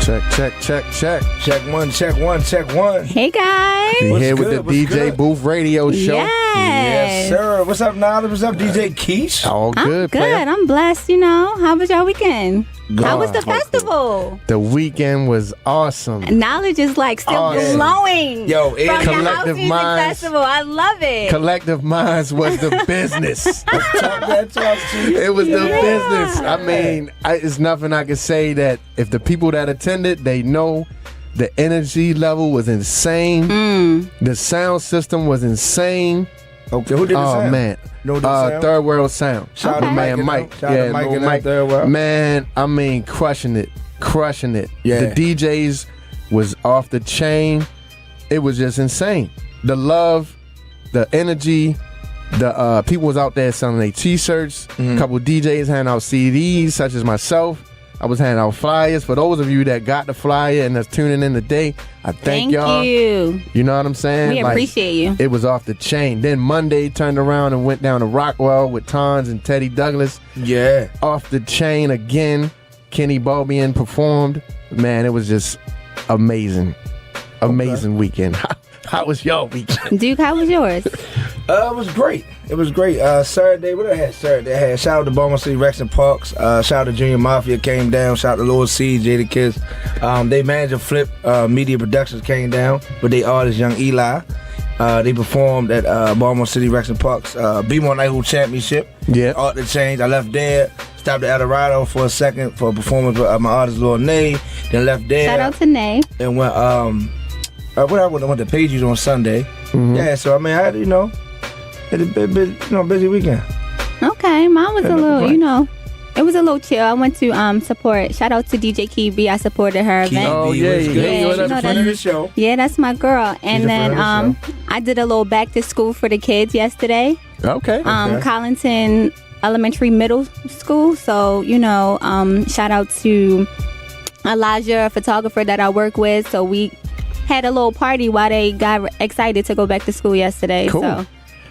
Check. Check one. Hey guys. We here with the What's DJ good? Booth Radio Show. Yes. Yes, sir. What's up, Niledge? What's up, DJ Keesh? All I'm good, good. player. I'm blessed, How was your weekend? Good. How was the festival? The weekend was awesome. Knowledge is like still Awesome. glowing. Yo, from the House Collective Music Minds. Festival. I love it. Collective Minds was the business. Talk to you. It was the business. I mean, it's nothing I can say that if the people that attended, they know the energy level was insane. The sound system was insane. Okay, who did the sound? Oh, man. Know the sound? Third World Sound. Shout out to Man, Mike. Mike. Shout out to Mike Lil and that Third World. Man, I mean, crushing it. Yeah. The DJs was off the chain. It was just insane. The love, the energy, the people was out there selling their T-shirts. A couple DJs handing out CDs, such as myself. I was handing out flyers. For those of you that got the flyer and that's tuning in today, I thank y'all. you. You know what I'm saying? We appreciate you. It was off the chain. Then Monday turned around and went down to Rockwell with Tons and Teddy Douglas. Yeah. Off the chain again. Kenny Balbian performed. Man, it was just amazing. Amazing weekend. How was your weekend? Duke, how was yours? It was great. Saturday, what I had Saturday? I had shout out to Baltimore City Rex and Parks. Shout out to Junior Mafia came down. Shout out to Lord C, Jada Kids. They managed to flip Media Productions came down with their artist Young Eli. They performed at Baltimore City Rex and Parks B1 Night Championship. Yeah. Art to Change. I left there. Stopped at Eldorado for a second for a performance with my artist Lord Nay. Then left there. Shout out to Nay. And went I went to Pages on Sunday. Yeah, so I mean, I had had a busy weekend. Okay, mine was Yeah, a no little, complaint. it was a little chill. I went to support. Shout out to DJ Keesh. I supported her event. Oh, yeah, was yeah, good. yeah, She's what a up, friend of the show. Yeah, that's my girl. And She's a then friend of the I did a little back to school for the kids yesterday. Okay. Collington Elementary Middle School. So, shout out to Elijah, a photographer that I work with. So we had a little party while they got excited to go back to school yesterday. Cool. So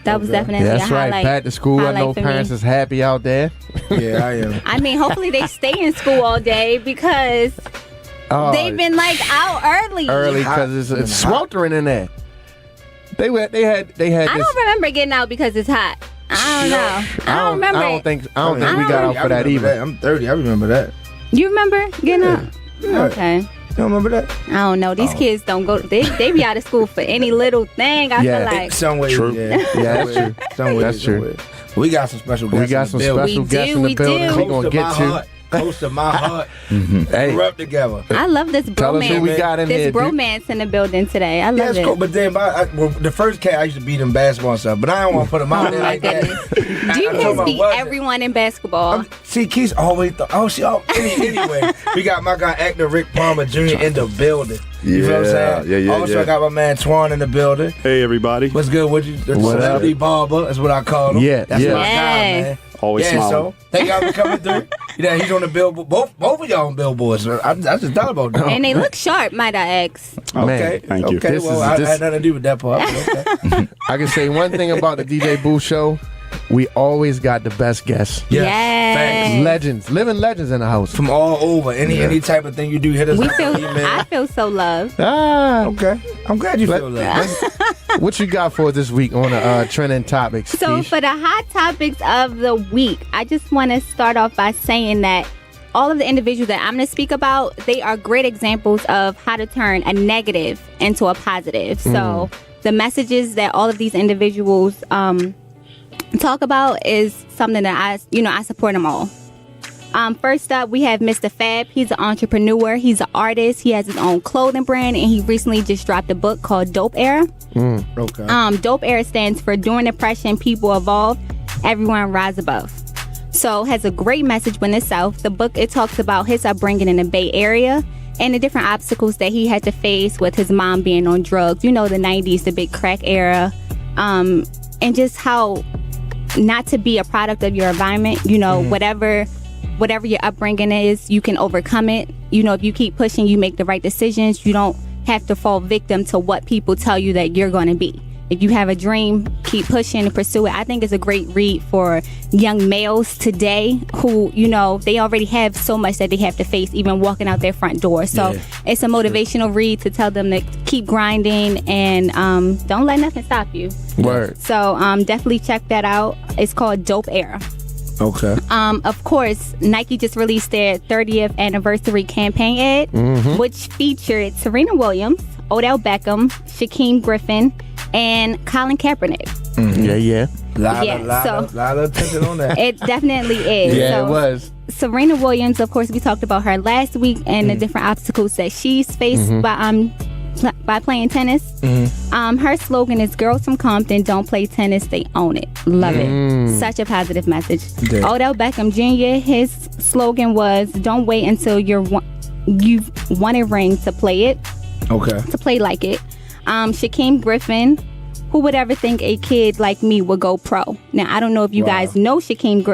that was definitely Yeah, that's a right. highlight. Back to school. I highlight know for parents me. is happy out there. Yeah, I am. I mean, hopefully they stay in school all day because Oh, they've been out early. because it's sweltering in there. They had I this. don't remember getting out because it's hot. I don't know. I don't remember. I don't think we I got out for that remember either. that. I'm 30. I remember that. You remember getting out? Yeah. Okay. You don't remember that? I don't know. These kids don't go. They be out of school for any little thing. I Yeah. feel like. Some way. True. Yeah, Yeah, that's true. Some way, That's some true. way. We got some special guests. We got some in the building. special We guests do, in the we building. do. We're gonna get to. Close to my heart. Hey, We're up together. I love this tell us who we bromance. got in This here. dude. bromance in the building today. I Yeah, love it's cool. it. But then, the first cat I used to beat in basketball and stuff, but I don't want to put him out there Oh my like that. goodness. Do you I'm talking guys about beat what? everyone in basketball? See, Keith always anyway, we got my guy actor Rick Palmer Jr. in the building. You feel what I'm saying? Yeah. Also, I got my man Antoine in the building. Hey, everybody. What's good with you? The What up? celebrity barber is what I call him. Yeah, That's yeah. my guy, Yes. man. Always Yeah, smiling. so thank y'all for coming through. Yeah, he's on the billboard. Both of y'all on billboards. So I just thought about that. And they look sharp, might I ask. Okay, thank you. Okay, This well, is- I this- had nothing to do with that part. But okay. I can say one thing about the DJ Booth show. We always got the best guests. Yes, Yes. facts. Legends, living legends in the house. From all over, any type of thing you do, hit us We up. feel. Email. I feel so loved. Okay, I'm glad you Let- feel that. What you got for us this week on the trending topics? So Keesh? for the hot topics of the week, I just want to start off by saying that all of the individuals that I'm going to speak about, they are great examples of how to turn a negative into a positive. So the messages that all of these individuals talk about is something that I support them all. First up, we have Mr. Fab. He's an entrepreneur. He's an artist. He has his own clothing brand, and he recently just dropped a book called Dope Era. Okay. Dope Era stands for During Depression, People Evolve, Everyone Rise Above. So has a great message when it's South. The book, it talks about his upbringing in the Bay Area and the different obstacles that he had to face with his mom being on drugs. You know, the 90s, the big crack era. And just how not to be a product of your environment. You know, whatever your upbringing is, you can overcome it. You know, if you keep pushing, you make the right decisions. You don't have to fall victim to what people tell you that you're going to be. if you have a dream, keep pushing and pursue it. I think it's a great read for young males today who, you know, they already have so much that they have to face even walking out their front door. So it's a motivational read to tell them to keep grinding and don't let nothing stop you. Word. So definitely check that out. It's called Dope Era. Okay. Of course, Nike just released their 30th anniversary campaign ad, which featured Serena Williams, Odell Beckham, Shaquem Griffin, and Colin Kaepernick. Yeah. Lot of attention on that. It definitely is. Yeah, So, it was. Serena Williams, of course, we talked about her last week and the different obstacles that she's faced by playing tennis. Her slogan is "Girls from Compton don't play tennis, they own it." Love it. Such a positive message. Yeah. Odell Beckham Jr., his slogan was "Don't wait until you've won a ring to play it." Okay. To play like it. Shaquem Griffin, who would ever think a kid like me would go pro? Now, I don't know if you guys know Shaquem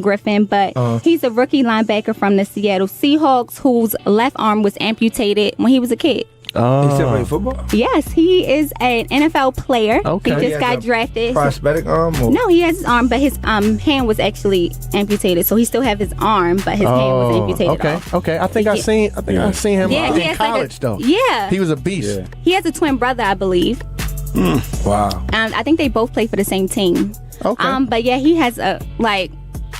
Griffin, but he's a rookie linebacker from the Seattle Seahawks whose left arm was amputated when he was a kid. He still play football? Yes, he is an NFL player. Okay. He just got drafted. Prosthetic arm? Or? No, he has his arm, but his hand was actually amputated. So he still have his arm, but his hand was amputated off. Okay. I think I seen him Yeah, he in has college though. Yeah. He was a beast. Yeah. He has a twin brother, I believe. Wow. I think they both play for the same team. Okay. But yeah, he has a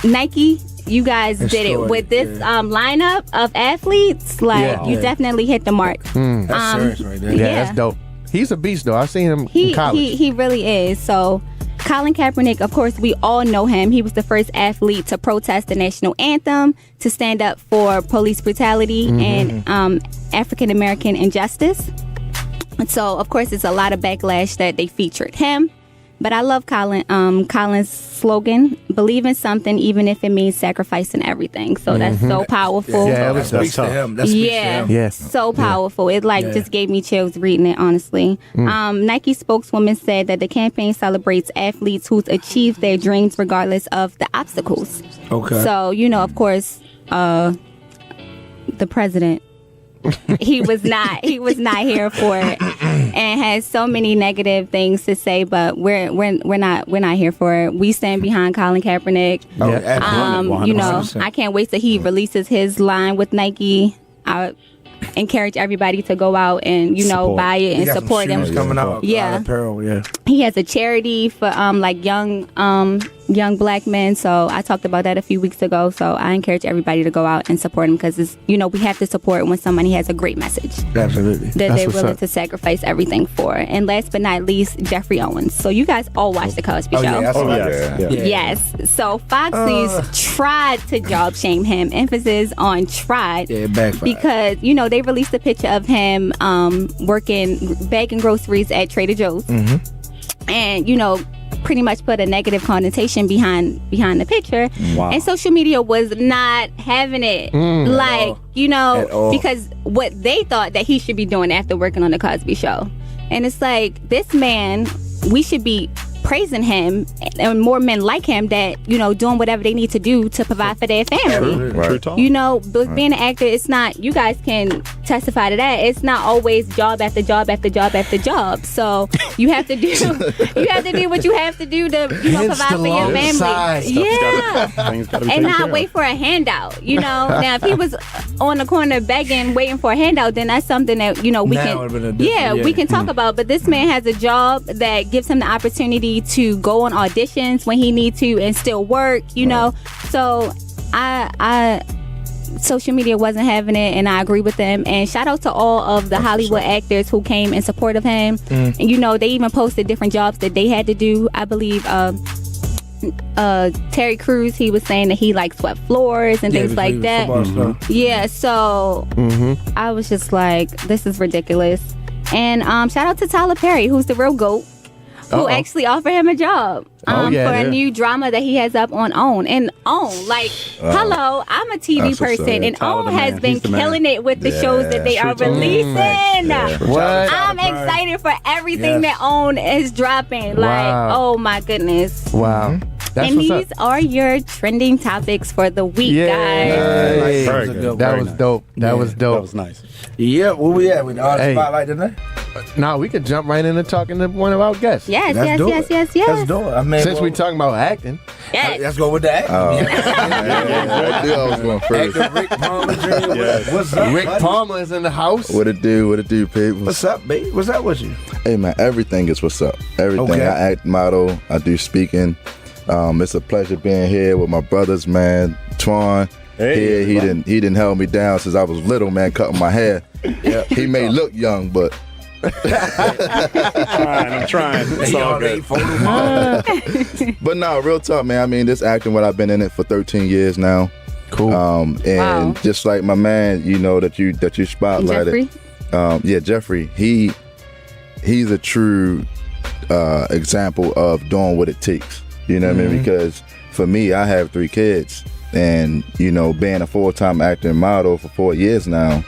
Nike. You guys did it Historic, with this lineup of athletes. You definitely hit the mark. That's serious right there. Yeah, that's dope. He's a beast though. I seen him in college. He really is. So Colin Kaepernick, of course, we all know him. He was the first athlete to protest the national anthem, to stand up for police brutality and African American injustice. So of course, it's a lot of backlash that they featured him. But I love Colin's slogan, "Believe in something, even if it means sacrificing everything." So that's so powerful. Yeah, That speaks to him. That speaks to him. Yes. So powerful. It just gave me chills reading it, honestly. Nike spokeswoman said that the campaign celebrates athletes who's achieved their dreams regardless of the obstacles. Okay. So, of course, the president, he was not here for it and has so many negative things to say, but we're not here for it. We stand behind Colin Kaepernick. I can't wait till he releases his line with Nike. I encourage everybody to go out and buy it and support him. Coming out. Yeah. Apparel, yeah. He has a charity for young black men. So I talked about that a few weeks ago. So I encourage everybody to go out and support him because it's we have to support when somebody has a great message Absolutely. that they're willing to sacrifice everything for. And last but not least, Jeffrey Owens. So you guys all watch the Cosby Show. Yeah. Yes. So Fox News tried to job shame him. Emphasis on tried. Yeah, backfired. Because they released a picture of him bagging groceries at Trader Joe's, and pretty much put a negative connotation behind the picture. Wow. And social media was not having it, because what they thought that he should be doing after working on the Cosby Show, and it's like, this man, we should be praising him and more men like him that doing whatever they need to do to provide for their family. True talk. But being an actor, it's not, you guys can testify to that, it's not always job after job after job after job. So you have to do what you have to do to provide for your family. And not wait for a handout. Now if he was on the corner begging, waiting for a handout, then that's something that we can talk about. But this man has a job that gives him the opportunity to go on auditions when he needs to and still work, So I social media wasn't having it, and I agree with them. And shout out to all of the Hollywood actors who came in support of him. And they even posted different jobs that they had to do. I believe Terry Crews, he was saying that he swept floors and things like that. Yeah, so I was just like, this is ridiculous. And shout out to Tyler Perry, who's the real GOAT, who actually offered him a job for a new drama that he has up on OWN. And OWN, hello, I'm a TV person, and OWN has been killing it with the shows that they are releasing. What? I'm excited for everything that OWN is dropping. Oh my goodness. Wow. That's and what's these up. are your trending topics for the week, guys. Hey, Very good. that Very was nice. dope. That was That dope. was nice. Yeah, where we at with the artist Hey. spotlight tonight? Now we could jump right into talking to one of our guests. Yes, Let's yes, do yes, it. yes, yes. Let's do it. I mean, Since we talking about acting, Yes. let's go with that. I knew I was going first. Actor Rick Palmer Jr. What's up, Rick buddy? Palmer is in the house. What it do, people? What's up, babe? What's up with you? Hey, man, everything is what's up. Everything. Okay. I act, model, I do speaking. It's a pleasure being here with my brothers, man. Antoine. Hey, He didn't hold me down since I was little, man, cutting my hair. Yeah. He may look young, but I'm trying. It's all good. but no, real talk, man. I mean, this acting, what I've been in it for 13 years now. Cool. And Wow. just like my man, you know, that you spotlighted. Jeffrey? Jeffrey. He's a true example of doing what it takes. You know what I mean? Because for me, I have 3 kids, and you know, being a full-time actor and model for 4 years now,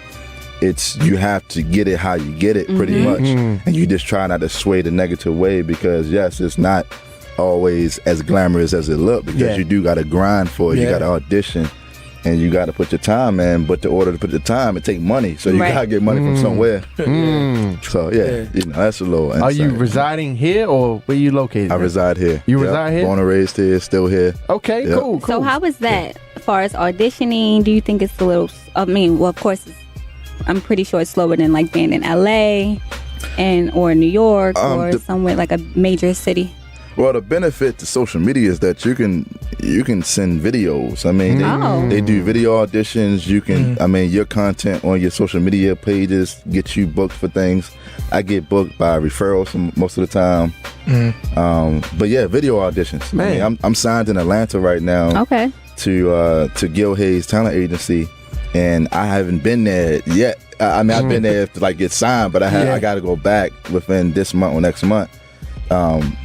you have to get it how you get it, pretty much, and you just try not to sway the negative way, because yes, it's not always as glamorous as it look, because you do got to grind for it. You got to audition. And you got to put your time in, but in order to put the time, it take money. So you Right. got to get money from somewhere. So you know, that's a little insight. Are you residing here or where you located? I reside here. You Yep. reside here? Born and raised here, still here. Okay, Yep. cool. So how was that as far as auditioning? Do you think it's a little, I mean, well, of course, I'm pretty sure it's slower than like being in LA or New York or somewhere like a major city. Well, the benefit to social media is that you can send videos. I mean, they do video auditions. You can, I mean, your content on your social media pages get you booked for things. I get booked by referrals most of the time. But yeah, video auditions. Man. I mean, I'm signed in Atlanta right now. Okay. To Gil Hayes Talent Agency, and I haven't been there yet. I mean, I've been there to like get signed, but I got to go back within this month or next month,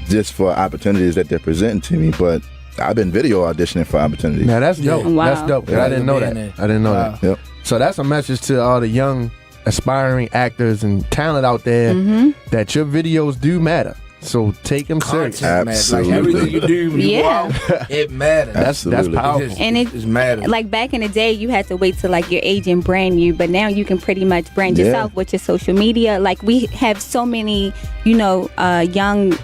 just for opportunities that they're presenting to me. But I've been video auditioning for opportunities. Now that's dope. Wow. That's dope. I didn't know that. I didn't know that. Yep. So that's a message to all the young, aspiring actors and talent out there that your videos do matter. So take them serious. Content, man. Absolutely. Like everything you do, when you go Yeah. out, it matters. That's Absolutely. powerful. And It's matters. like back in the day, you had to wait till like your agent brand you, but now you can pretty much brand Yeah. yourself with your social media. Like we have so many, you know, young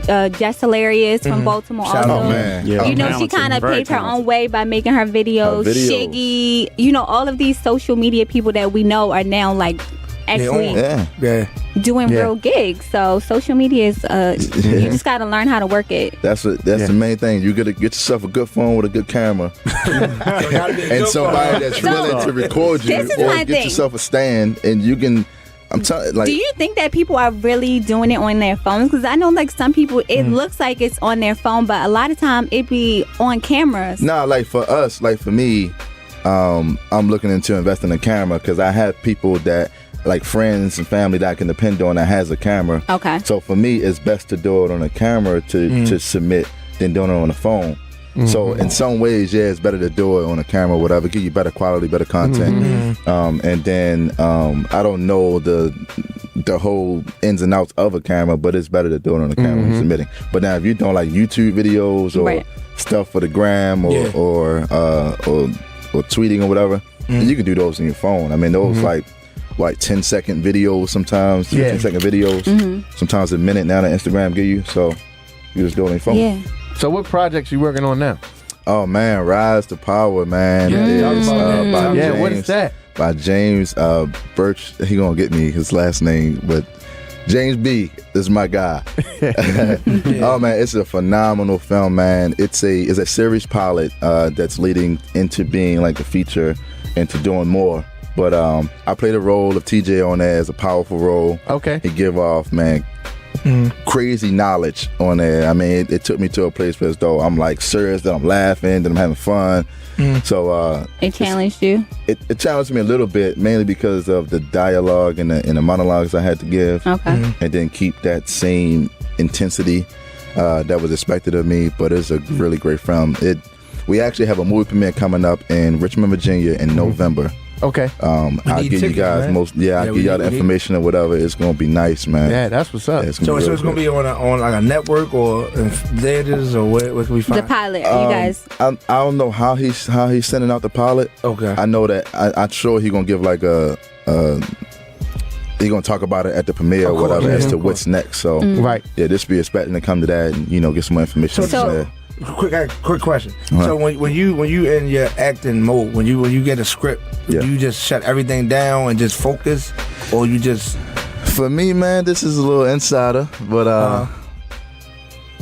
Jess Hilarious from Baltimore. Shout also. Oh man. Yeah. You know, she Talented, kind of very paved her talented. own way by making her videos. Her videos. Shiggy, you know, all of these social media people that we know are now like actually Yeah. Yeah. doing Yeah. real gigs. So social media is, you just got to learn how to work it. That's the main thing. You gotta get yourself a good phone with a good camera, and somebody that's willing to record you, This is or my get thing. yourself a stand, and you can. I'm telling, like, Do you think that people are really doing it on their phones? Because I know, like, some people, it looks like it's on their phone, but a lot of time it be on cameras. nah, like for us, like for me, I'm looking into investing in a camera because I have people that, like friends and family that I can depend on that has a camera. Okay. So for me, it's best to do it on a camera to submit than doing it on the phone. So in some ways, yeah, it's better to do it on a camera, whatever, give you better quality, better content. And then I don't know the whole ins and outs of a camera, but it's better to do it on a camera when submitting. But now if you're doing like YouTube videos or Right. stuff for the gram or tweeting or whatever, you can do those on your phone. I mean, those like 10-second videos sometimes, 15-second videos, sometimes a minute now that Instagram give you. So you just do it on your phone. Yeah. So what projects you working on now? Oh man, Rise to Power, man. Yeah, Is, talk about that. by Yeah, James, what is that? By James Birch. He gonna get me his last name, but James B is my guy. Oh man, it's a phenomenal film, man. It's a series pilot that's leading into being like a feature and to doing more. But I played a role of TJ on there as a powerful role. Okay. He give off, man, crazy knowledge on there. I mean, it took me to a place where as though I'm like serious, that I'm laughing, that I'm having fun. So It challenged you. it challenged me a little bit, mainly because of the dialogue and the monologues I had to give, Okay. and then keep that same intensity that was expected of me. But it's a really great film. We actually have a movie premiere coming up in Richmond, Virginia in November. Okay. I'll need give you tickets, guys man. I'll give y'all the information or whatever. It's gonna be nice, man. Yeah, that's what's up. So it's gonna be on like a network or in theaters or where can we find The pilot, you guys. I don't know how he's sending out the pilot. Okay. I know that I'm sure he's gonna give like he's gonna talk about it at the premiere or whatever as to what's next. So Right. yeah, just be expecting to come to that and get some more information. So- Quick question. So when you in your acting mode, when you get a script, Yeah. you just shut everything down and just focus, or you just For me, man, this is a little insider, but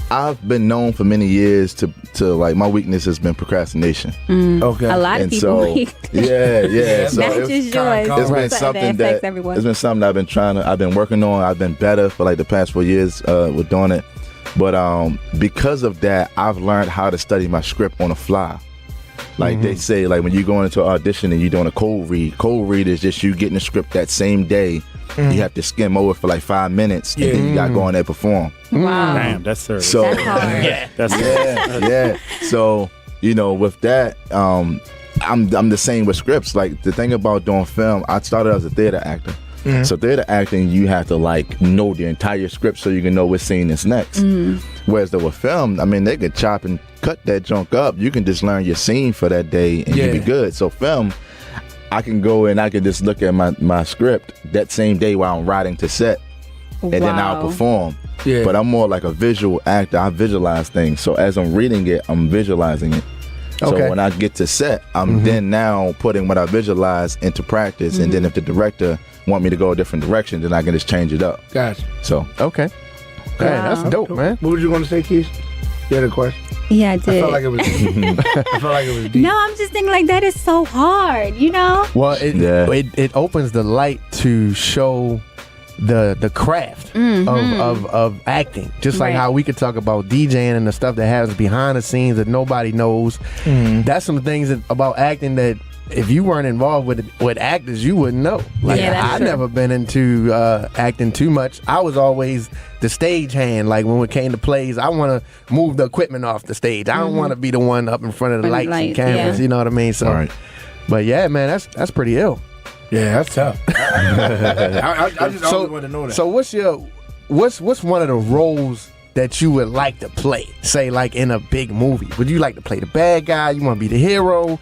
I've been known for many years to like my weakness has been procrastination. okay? A lot of And people. so yeah. So Not it's- just yours. it's been but something that affects everyone. it's been something I've been working on. I've been better for like the past 4 years with doing it, but because of that, I've learned how to study my script on the fly. Like they say, like when you go into an audition and you're doing a cold read is just you getting the script that same day. You have to skim over for like 5 minutes, and then you got to go in there and perform. Wow. Damn, that's serious. So That's hard. That's yeah. So with that, I'm the same with scripts. Like the thing about doing film, I started as a theater actor. So theater acting, you have to like know the entire script so you can know what scene is next. Whereas though with film, I mean, they could chop and cut that junk up. You can just learn your scene for that day and you'll be good. So film, I can go and I can just look at my script that same day while I'm riding to set, and then I'll perform. Yeah. But I'm more like a visual actor. I visualize things. So as I'm reading it, I'm visualizing it. So Okay. when I get to set, I'm then now putting what I visualize into practice. And then if the director want me to go a different direction, then I can just change it up. Gotcha. So Okay. Man, that's dope, man. What were you going to say, Keesh? You had a question? Yeah, I I did. felt like it was. I felt like it was deep. No, I'm just thinking like that is so hard, you know? Well, Yeah. it opens the light to show the craft of acting. Just like Right. how we could talk about DJing and the stuff that happens behind the scenes that nobody knows. That's some things about acting that if you weren't involved with actors, you wouldn't know. Like Yeah, that's I true. never been into acting too much. I was always the stage hand. Like when it came to plays, I want to move the equipment off the stage. I don't want to be the one up in front of the Front of lights and lights, cameras. yeah. You know what I mean? So, Right. but yeah, man, that's pretty ill. Yeah, that's tough. I just always wanted to know that. So what's one of the roles that you would like to play? Say like in a big movie. Would you like to play the bad guy? You want to be the hero?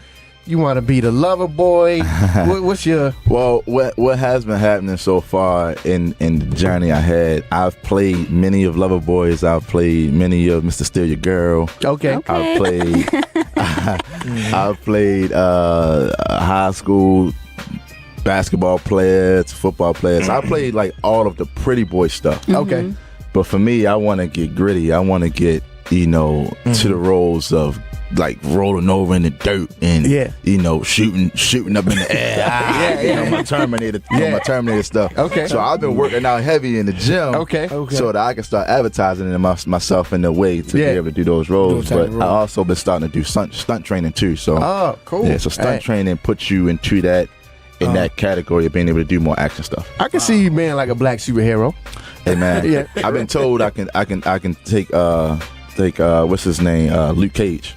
You want to be the lover boy? What's your Well, what has been happening so far in the journey I had, I've played many of Loverboys. I've played many of Mr. Steal Your Girl. okay? I've played I've played high school basketball players, football players. I played like all of the pretty boy stuff. Okay. But for me, I want to get gritty. I want to get to the roles of like rolling over in the dirt and shooting up in the air. My Terminator, my Terminator stuff. Okay. So I've been working out heavy in the gym. Okay. So that I can start advertising in myself in a way to be able to do those roles. Those type But of roles. I also been starting to do stunt training too. So Oh, cool. yeah, so stunt training puts you into that that category of being able to do more action stuff. I can see you being like a black superhero. Hey man, Yeah. I've been told I can take what's his name, Luke Cage.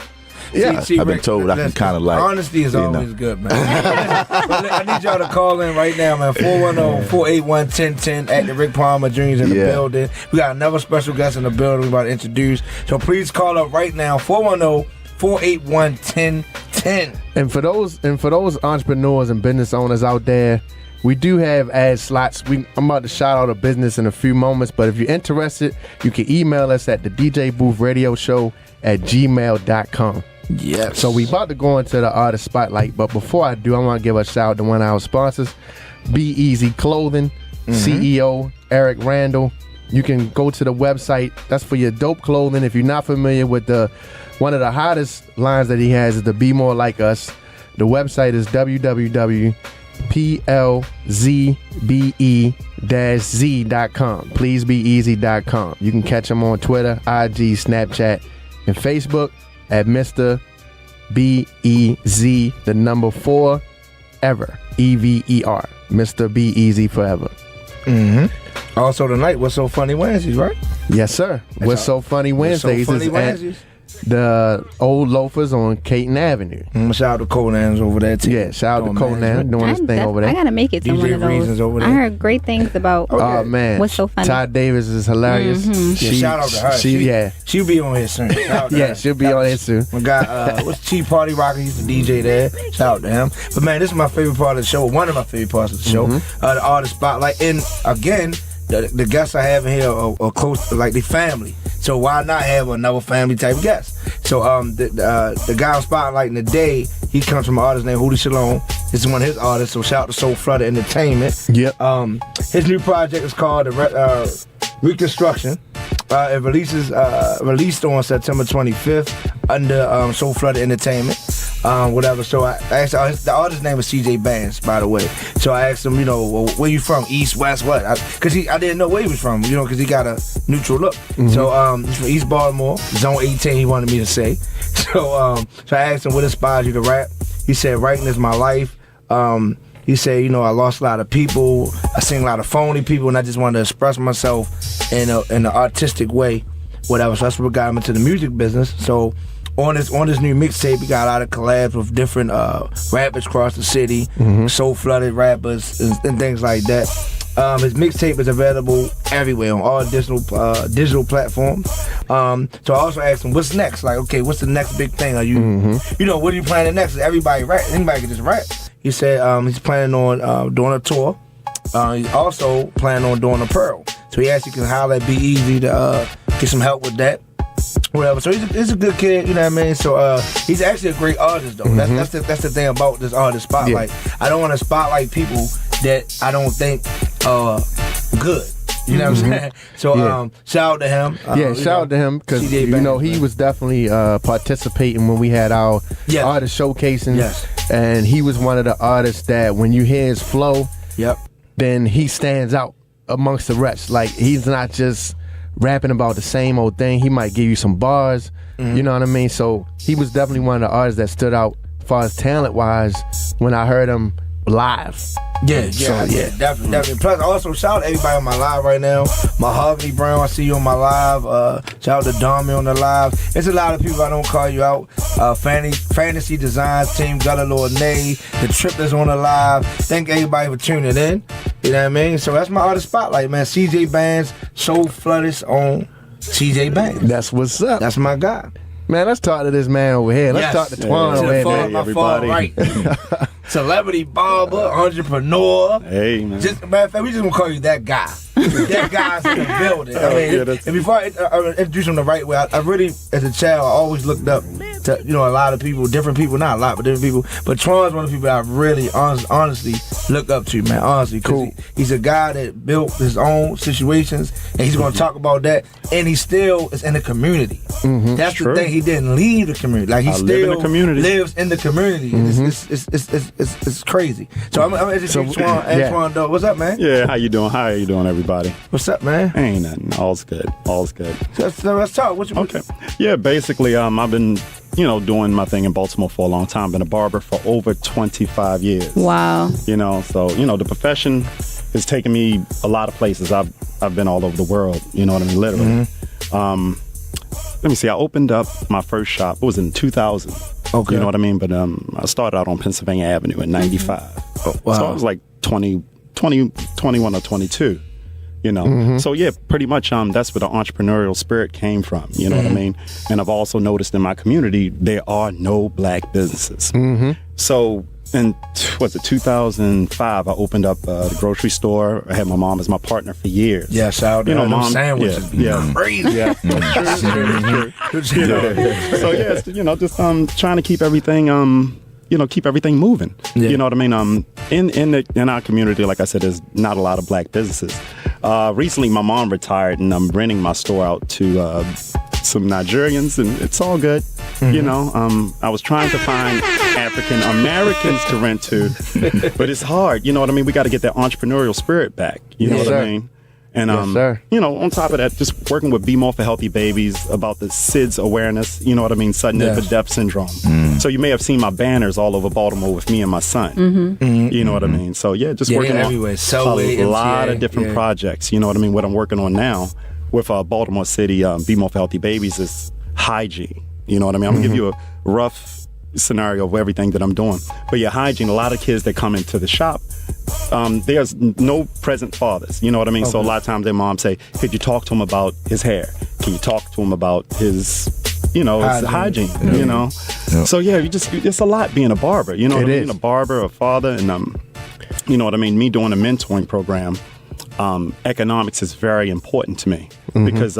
Yeah. See, I've been Rick, told I can listen, kind of like honesty is you know. always good, man. I need y'all to call in right now, man. 410-481-1010 at the Rick Palmer Jr. in the building. We got another special guest in the building we're about to introduce. So please call up right now, 410-481-1010. And for those entrepreneurs and business owners out there, we do have ad slots. I'm about to shout out a business in a few moments, but if you're interested, you can email us at the DJ Booth Radio Show at gmail.com. Yes. So we about to go into the artist spotlight, but before I do, I want to give a shout out to one of our sponsors, Be Easy Clothing, CEO Eric Randall. You can go to the website. That's for your dope clothing. If you're not familiar with one of the hottest lines that he has is the Be More Like Us. The website is www.plzbe-z.com. Pleasebeeasy.com. You can catch him on Twitter, IG, Snapchat, and Facebook at Mr. B-E-Z, the number 4, ever. E-V-E-R. Mr. Be Easy Forever. Also tonight, What's So Funny Wednesdays, right? Yes, sir. What's So Funny Wednesdays Funny is Wednesdays? the old loafers on Caton Avenue. Shout out to Conan's over there too. Yeah, shout out to Conan doing his thing over there. I gotta make it to DJ one of Reasons those. over there. I heard great things about. Oh man, what's so funny? Ty Davis is hilarious. Yeah, shout out to her. She'll be on here soon. Shout out to her. She'll be on here soon. My guy, what's Chief Party Rocker? He's the DJ there. Shout out to him. But man, this is my favorite part of the show. One of my favorite parts of the show. The artist spotlight. And again, the guests I have in here are close, like they family. So why not have another family type guest? So the guy I'm spotlighting today, he comes from an artist named Hootie Shalom. This is one of his artists. So shout out to Soul Flooded Entertainment. Yep. His new project is called Reconstruction. It released on September 25th under Soul Flooded Entertainment. Whatever. So I asked the artist's name is CJ Bands, by the way. So I asked him, well, where you from? East, West, what? Because I didn't know where he was from, because he got a neutral look. So he's from East Baltimore, Zone 18. He wanted me to say. So I asked him what inspires you to rap. He said writing is my life. He said, I lost a lot of people. I seen a lot of phony people, and I just wanted to express myself in an artistic way, whatever. So that's what got him into the music business. So on this new mixtape, we got a lot of collabs with different rappers across the city, Soul Flooded rappers and things like that. His mixtape is available everywhere on all digital platforms. So I also asked him, what's next? Like, okay, what's the next big thing? Are you, what are you planning next? Everybody rap. Anybody can just rap. He said he's planning on doing a tour. He's also planning on doing a Pearl. So he actually can holler at Be Easy to get some help with that. Whatever. So he's a good kid, you know what I mean? So he's actually a great artist, though. That's the thing about this artist spotlight. Yeah. I don't want to spotlight people that I don't think are good. You know what I'm saying? So shout out to him. Shout out to him because he was definitely participating when we had our artist showcasing. Yes. And he was one of the artists that when you hear his flow, then he stands out amongst the rest. Like he's not just rapping about the same old thing. He might give you some bars. You know what I mean? So he was definitely one of the artists that stood out as far as talent wise when I heard him live. Definitely. Plus, also shout out to everybody on my live right now. Mahogany Brown, I see you on my live. Shout out to Dami on the live. There's a lot of people I don't call you out. Fantasy Designs Team, Gullah Lord Nay, the Triplets on the live. Thank everybody for tuning in. You know what I mean? So that's my artist spotlight, man. CJ Bands, Soul Flooded on CJ Bands. That's what's up. That's my guy. Man, let's talk to this man over here. Let's talk to Twan over here, man. Everybody. Right. Celebrity barber, entrepreneur. Hey, man. Just, matter of fact, we just gonna call you that guy. That guy's in the building. I mean, and before I introduce him the right way, I really, as a child, I always looked up to, a lot of people, different people, not a lot, but different people. But Twan's one of the people I really, honestly look up to, man. Honestly, because he's a guy that built his own situations, and he's gonna talk about that. And he still is in the community. That's the thing. He didn't leave the community. Like he still lives in the community. It's crazy. So I'm gonna introduce Antoine Dow. What's up, man? Yeah, how you doing? How are you doing, everybody? What's up, man? Ain't nothing. All's good. So let's talk. Okay. Yeah, basically, I've been, doing my thing in Baltimore for a long time. Been a barber for over 25 years. Wow. So the profession has taken me a lot of places. I've been all over the world. You know what I mean? Literally. Let me see. I opened up my first shop. It was in 2000. Okay. You know what I mean? But I started out on Pennsylvania Avenue in 95. Oh, wow. So I was like 21 or 22. So yeah, pretty much that's where the entrepreneurial spirit came from. You know what I mean? And I've also noticed in my community there are no black businesses. So in 2005, I opened up the grocery store. I had my mom as my partner for years. Yeah, shout out to mom. Sandwiches be crazy. Yeah, So yeah, just trying to keep everything keep everything moving. Yeah. You know what I mean? In our community, like I said, there's not a lot of black businesses. Recently, my mom retired, and I'm renting my store out to some Nigerians, and it's all good. I was trying to find African Americans to rent to, but it's hard. You know what I mean? We got to get that entrepreneurial spirit back. You know what I mean? And on top of that, just working with Be More for Healthy Babies about the SIDS awareness, you know what I mean, sudden infant death syndrome. So you may have seen my banners all over Baltimore with me and my son. You know what I mean? So just working on everywhere. a lot of different projects. You know what I mean? What I'm working on now with Baltimore City, Be More for Healthy Babies is hygiene. You know what I mean? I'm gonna give you a rough scenario of everything that I'm doing. But yeah, hygiene, a lot of kids that come into the shop, there's no present fathers. You know what I mean? So a lot of times their moms say, could you talk to him about his hair? Can you talk to him about his hygiene, you know? Yeah. So yeah, it's a lot being a barber, you know what I mean? A barber, a father, and you know what I mean? Me doing a mentoring program, economics is very important to me because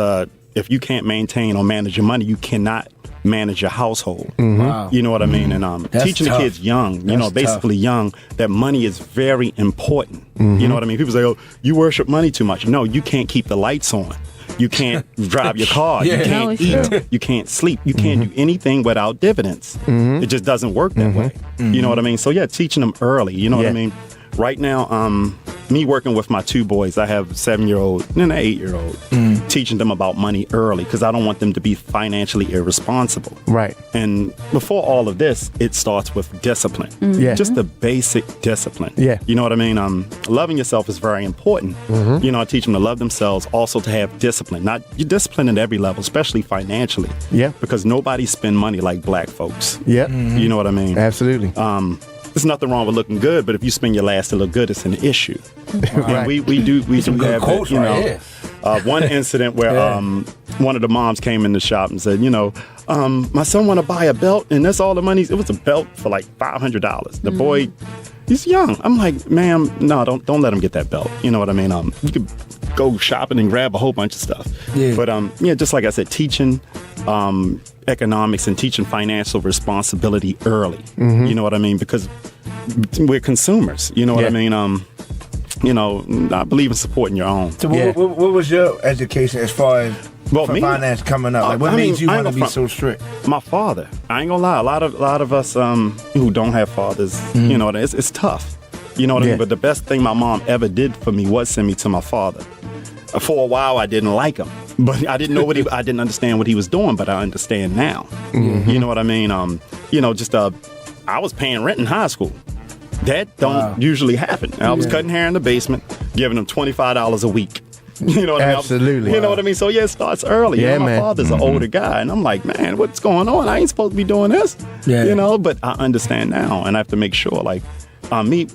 if you can't maintain or manage your money, you cannot manage your household. Wow. You know what I mean? And teaching the kids young, basically young, that money is very important. You know what I mean? People say, oh, you worship money too much. No, you can't keep the lights on. You can't drive your car. You can't eat. You can't sleep. You can't do anything without dividends. It just doesn't work that way. You know what I mean? So yeah, teaching them early. You know what I mean? Right now, me working with my 2 boys, I have a 7-year-old and an 8-year-old, teaching them about money early because I don't want them to be financially irresponsible. Right. And before all of this, it starts with discipline. Just the basic discipline. You know what I mean? Loving yourself is very important. You know, I teach them to love themselves, also to have discipline. Not your discipline at every level, especially financially. Because nobody spend money like black folks. You know what I mean? Absolutely. There's nothing wrong with looking good, but if you spend your last to look good, it's an issue. And we do have that, you know. One incident where one of the moms came in the shop and said, my son want to buy a belt, and that's all the money. It was a belt for like $500. The boy, he's young. I'm like, ma'am, no, don't let him get that belt. You know what I mean? You could go shopping and grab a whole bunch of stuff. But just like I said, teaching economics and teaching financial responsibility early. You know what I mean? Because we're consumers. You know what I mean? I believe in supporting your own. So what was your education as far as finance coming up? Like, what made you want to be so strict? My father. I ain't gonna lie. A lot of us who don't have fathers, you know, it's tough. You know what I mean? But the best thing my mom ever did for me was send me to my father. For a while, I didn't like him, but I didn't know I didn't understand what he was doing, but I understand now. You know what I mean? I was paying rent in high school. That don't usually happen. I was cutting hair in the basement, giving them $25 a week. You know what I mean? Absolutely. You know what I mean? So yeah, it starts early. My father's an older guy, and I'm like, man, what's going on? I ain't supposed to be doing this. You know, but I understand now, and I have to make sure, like, me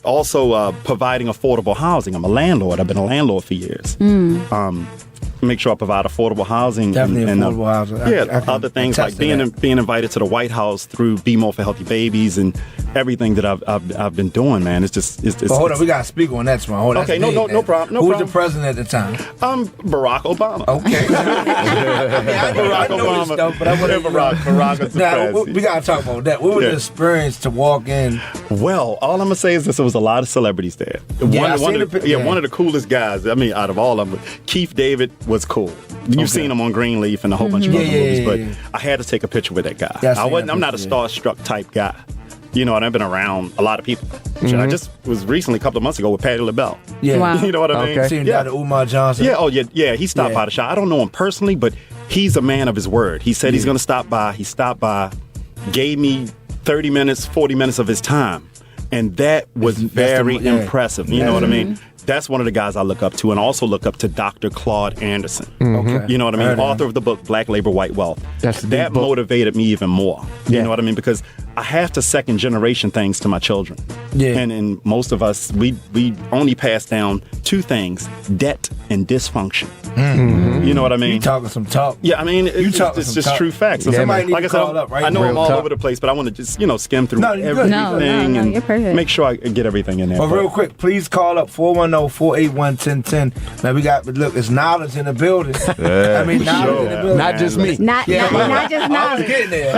also providing affordable housing. I'm a landlord. I've been a landlord for years. Make sure I provide affordable housing. Definitely affordable housing. Other things like being invited to the White House through Be More for Healthy Babies and everything that I've been doing, man. It's just. Hold on, we got to speak on that tomorrow. Okay, no problem. Who was the president at the time? Barack Obama. Okay. Barack Obama. Stuff, but I Barack is the president. We got to talk about that. What was the experience to walk in? Well, all I'm gonna say is this: there was a lot of celebrities there. One of the coolest guys. I mean, out of all of them, Keith David was cool. You've seen him on Greenleaf and a whole bunch of other movies, but I had to take a picture with that guy. I'm not a starstruck type guy. You know, and I've been around a lot of people. I just was recently, a couple of months ago, with Patti LaBelle. You know what I mean? Seen Dr. Umar Johnson. He stopped by the shop. I don't know him personally, but he's a man of his word. He said he's going to stop by. He stopped by, gave me 30 minutes, 40 minutes of his time. And that was very impressive. You know what I mean? That's one of the guys I look up to, and also look up to Dr. Claude Anderson. You know what I mean? Author of the book Black Labor, White Wealth. That motivated me even more. You know what I mean? Because I have to second generation things to my children. And most of us, we only pass down 2 things: debt and dysfunction. You know what I mean? You talking some talk. Yeah, I mean, it's just true facts. So somebody need to call up, right? I know I'm all over the place, but I want to just, skim through everything and you're perfect. make sure I get everything in there. But real quick, please call up 410-481-1010. Man, look, it's Niledge in the building. I mean, Niledge in the building. Not just me. Not just Niledge. I was getting there.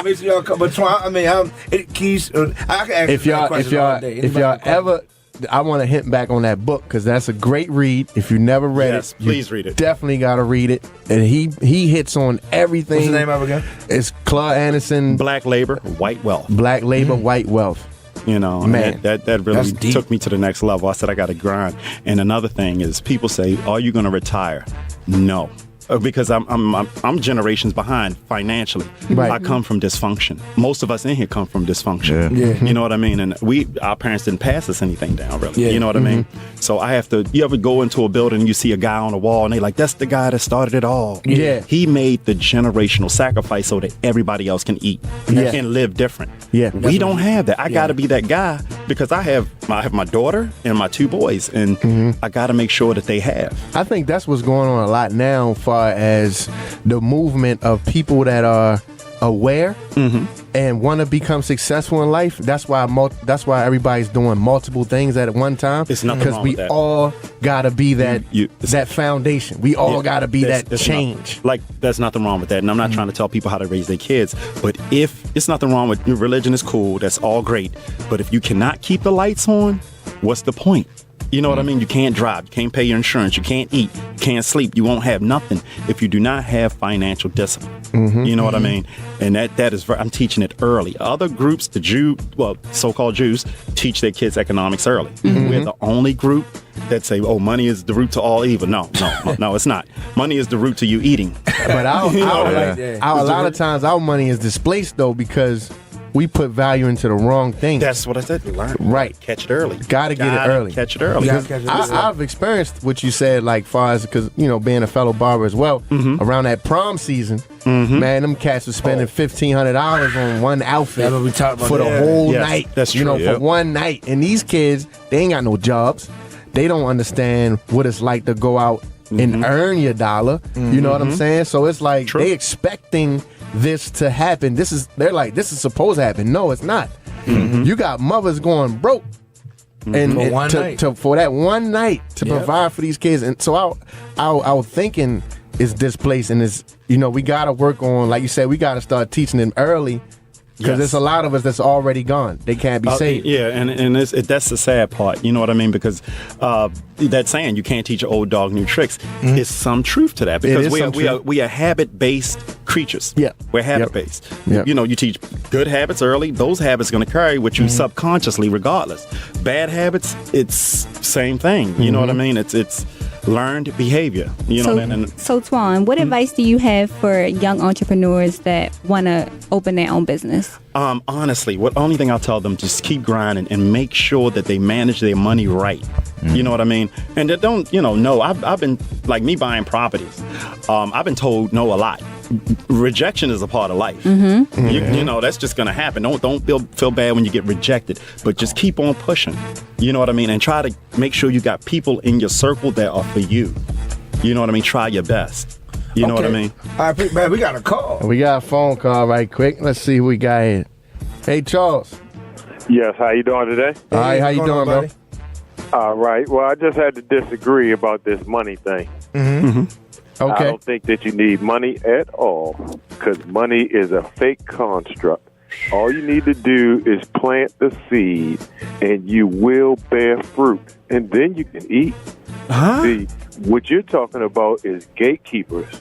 Make sure y'all come. But Keesh, I can ask you that question all day. If y'all ever, I want to hint back on that book because that's a great read. If you never read it, please read it. Definitely got to read it. And he hits on everything. What's the name of it again? It's Claude Anderson. Black Labor, White Wealth. Black Labor, White Wealth. You know, man, that really took me to the next level. I said I got to grind. And another thing is, people say, "Are you going to retire?" No. because I'm generations behind financially. Right. I come from dysfunction. Most of us in here come from dysfunction. Yeah. You know what I mean? And our parents didn't pass us anything down, really. Yeah. You know what I mean? So I have to. You ever go into a building and you see a guy on the wall and they like, that's the guy that started it all. Yeah. He made the generational sacrifice so that everybody else can eat and live different. Yeah. We don't have that. I got to be that guy because I have my daughter and my 2 boys, and I got to make sure that they have. I think that's what's going on a lot now, as far as the movement of people that are aware and want to become successful in life. That's why everybody's doing multiple things at one time. It's nothing wrong we with that. all gotta be that that foundation. We all gotta be that change. There's nothing wrong with that, and I'm not trying to tell people how to raise their kids. But if it's nothing wrong with your religion, is cool. That's all great. But if you cannot keep the lights on, what's the point? You know what I mean? You can't drive. You can't pay your insurance. You can't eat. You can't sleep. You won't have nothing if you do not have financial discipline. You know what I mean? And that is, I'm teaching it early. Other groups, so-called Jews, teach their kids economics early. We're the only group that say, oh, money is the root to all evil. No, it's not. Money is the root to you eating. But a lot of times our money is displaced, though, because we put value into the wrong thing. That's what I said. Learn. Right. Catch it early. Gotta get it early. Catch it early. I've experienced what you said, like far as, because, being a fellow barber as well, around that prom season, man, them cats were spending $1,500 on one outfit for the whole night. That's true. For one night. And these kids, they ain't got no jobs. They don't understand what it's like to go out and earn your dollar. You know what I'm saying? So it's like they expecting this to happen. They're like, this is supposed to happen. No, it's not. You got mothers going broke and for that one night to provide for these kids. And so our thinking is displaced, and is we got to work on, like you said, we got to start teaching them early. Because there's a lot of us that's already gone. They can't be saved. Yeah, and that's the sad part. You know what I mean? Because that saying, you can't teach an old dog new tricks, is some truth to that. Because we are habit-based creatures. Yeah. We're habit-based. Yep. You teach good habits early, those habits are going to carry with you subconsciously regardless. Bad habits, it's same thing. You know what I mean? It's learned behavior. So Twan, what advice do you have for young entrepreneurs that want to open their own business? Honestly, only thing I'll tell them, just keep grinding and make sure that they manage their money right. You know what I mean? And they don't, no. I've been, like me buying properties, I've been told no a lot. Rejection is a part of life. That's just gonna happen. Don't feel bad when you get rejected, but just keep on pushing. You know what I mean? And try to make sure you got people in your circle that are for you. You know what I mean? Try your best. You know what I mean? All right, man, we got a call. We got a phone call right quick. Let's see who we got here. Hey, Charles. Yes, how you doing today? All right, how you doing, bro? All right. Well, I just had to disagree about this money thing. Okay. I don't think that you need money at all, because money is a fake construct. All you need to do is plant the seed, and you will bear fruit, and then you can eat. See, what you're talking about is gatekeepers.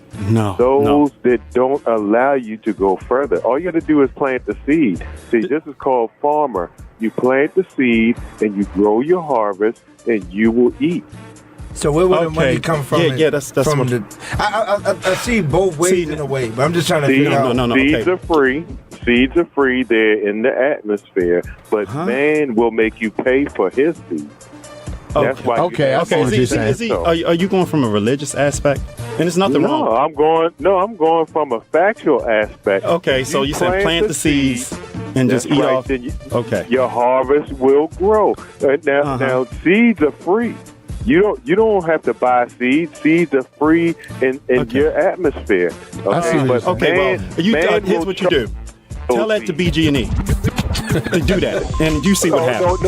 Those that don't allow you to go further. All you got to do is plant the seed. See, this is called farmer. You plant the seed, and you grow your harvest, and you will eat. So where would the money come from? That's from what I see both ways in a way, but I'm just trying to figure out. Seeds are free. Seeds are free. They're in the atmosphere, but man will make you pay for his seed. That's why. I see what you're saying. Are you going from a religious aspect? And there's nothing wrong. I'm going from a factual aspect. Okay, so you said plant the seeds and just eat off. Okay. Your harvest will grow. Now seeds are free. You don't have to buy seeds. Seeds are free in your atmosphere. Okay, here's what you do. Tell that to BG&E. Do that, and you see what happens.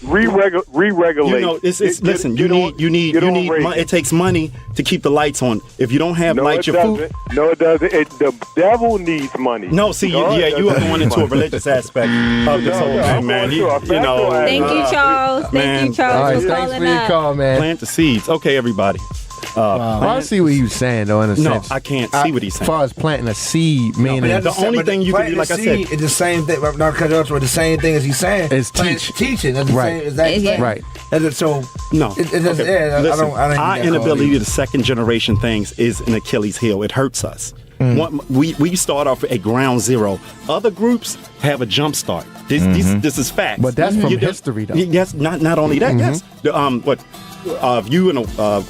Re-regulate. Listen. You need. It takes money to keep the lights on. If you don't have lights, your food. No, it doesn't. The devil needs money. No, see, you are going into a religious aspect of this whole thing, man. Thank you, Charles. Thank you, Charles, for thanks calling for your up. call, man. Plant the seeds. Okay, everybody. Well, I see what he was saying, though, in a sense. No, I can't see what he's saying. As far as planting a seed, meaning... the only thing you can do, like I said... It's the same thing, not cut off, the same thing as he's saying. It's teaching. That's the right. same exact thing. Right. So, no. Okay. Listen, I don't our inability to second generation things is an Achilles heel. It hurts us. We start off at ground zero. Other groups have a jump start. This is fact. But that's from history, though. Yes, not only that. Yes, if you and a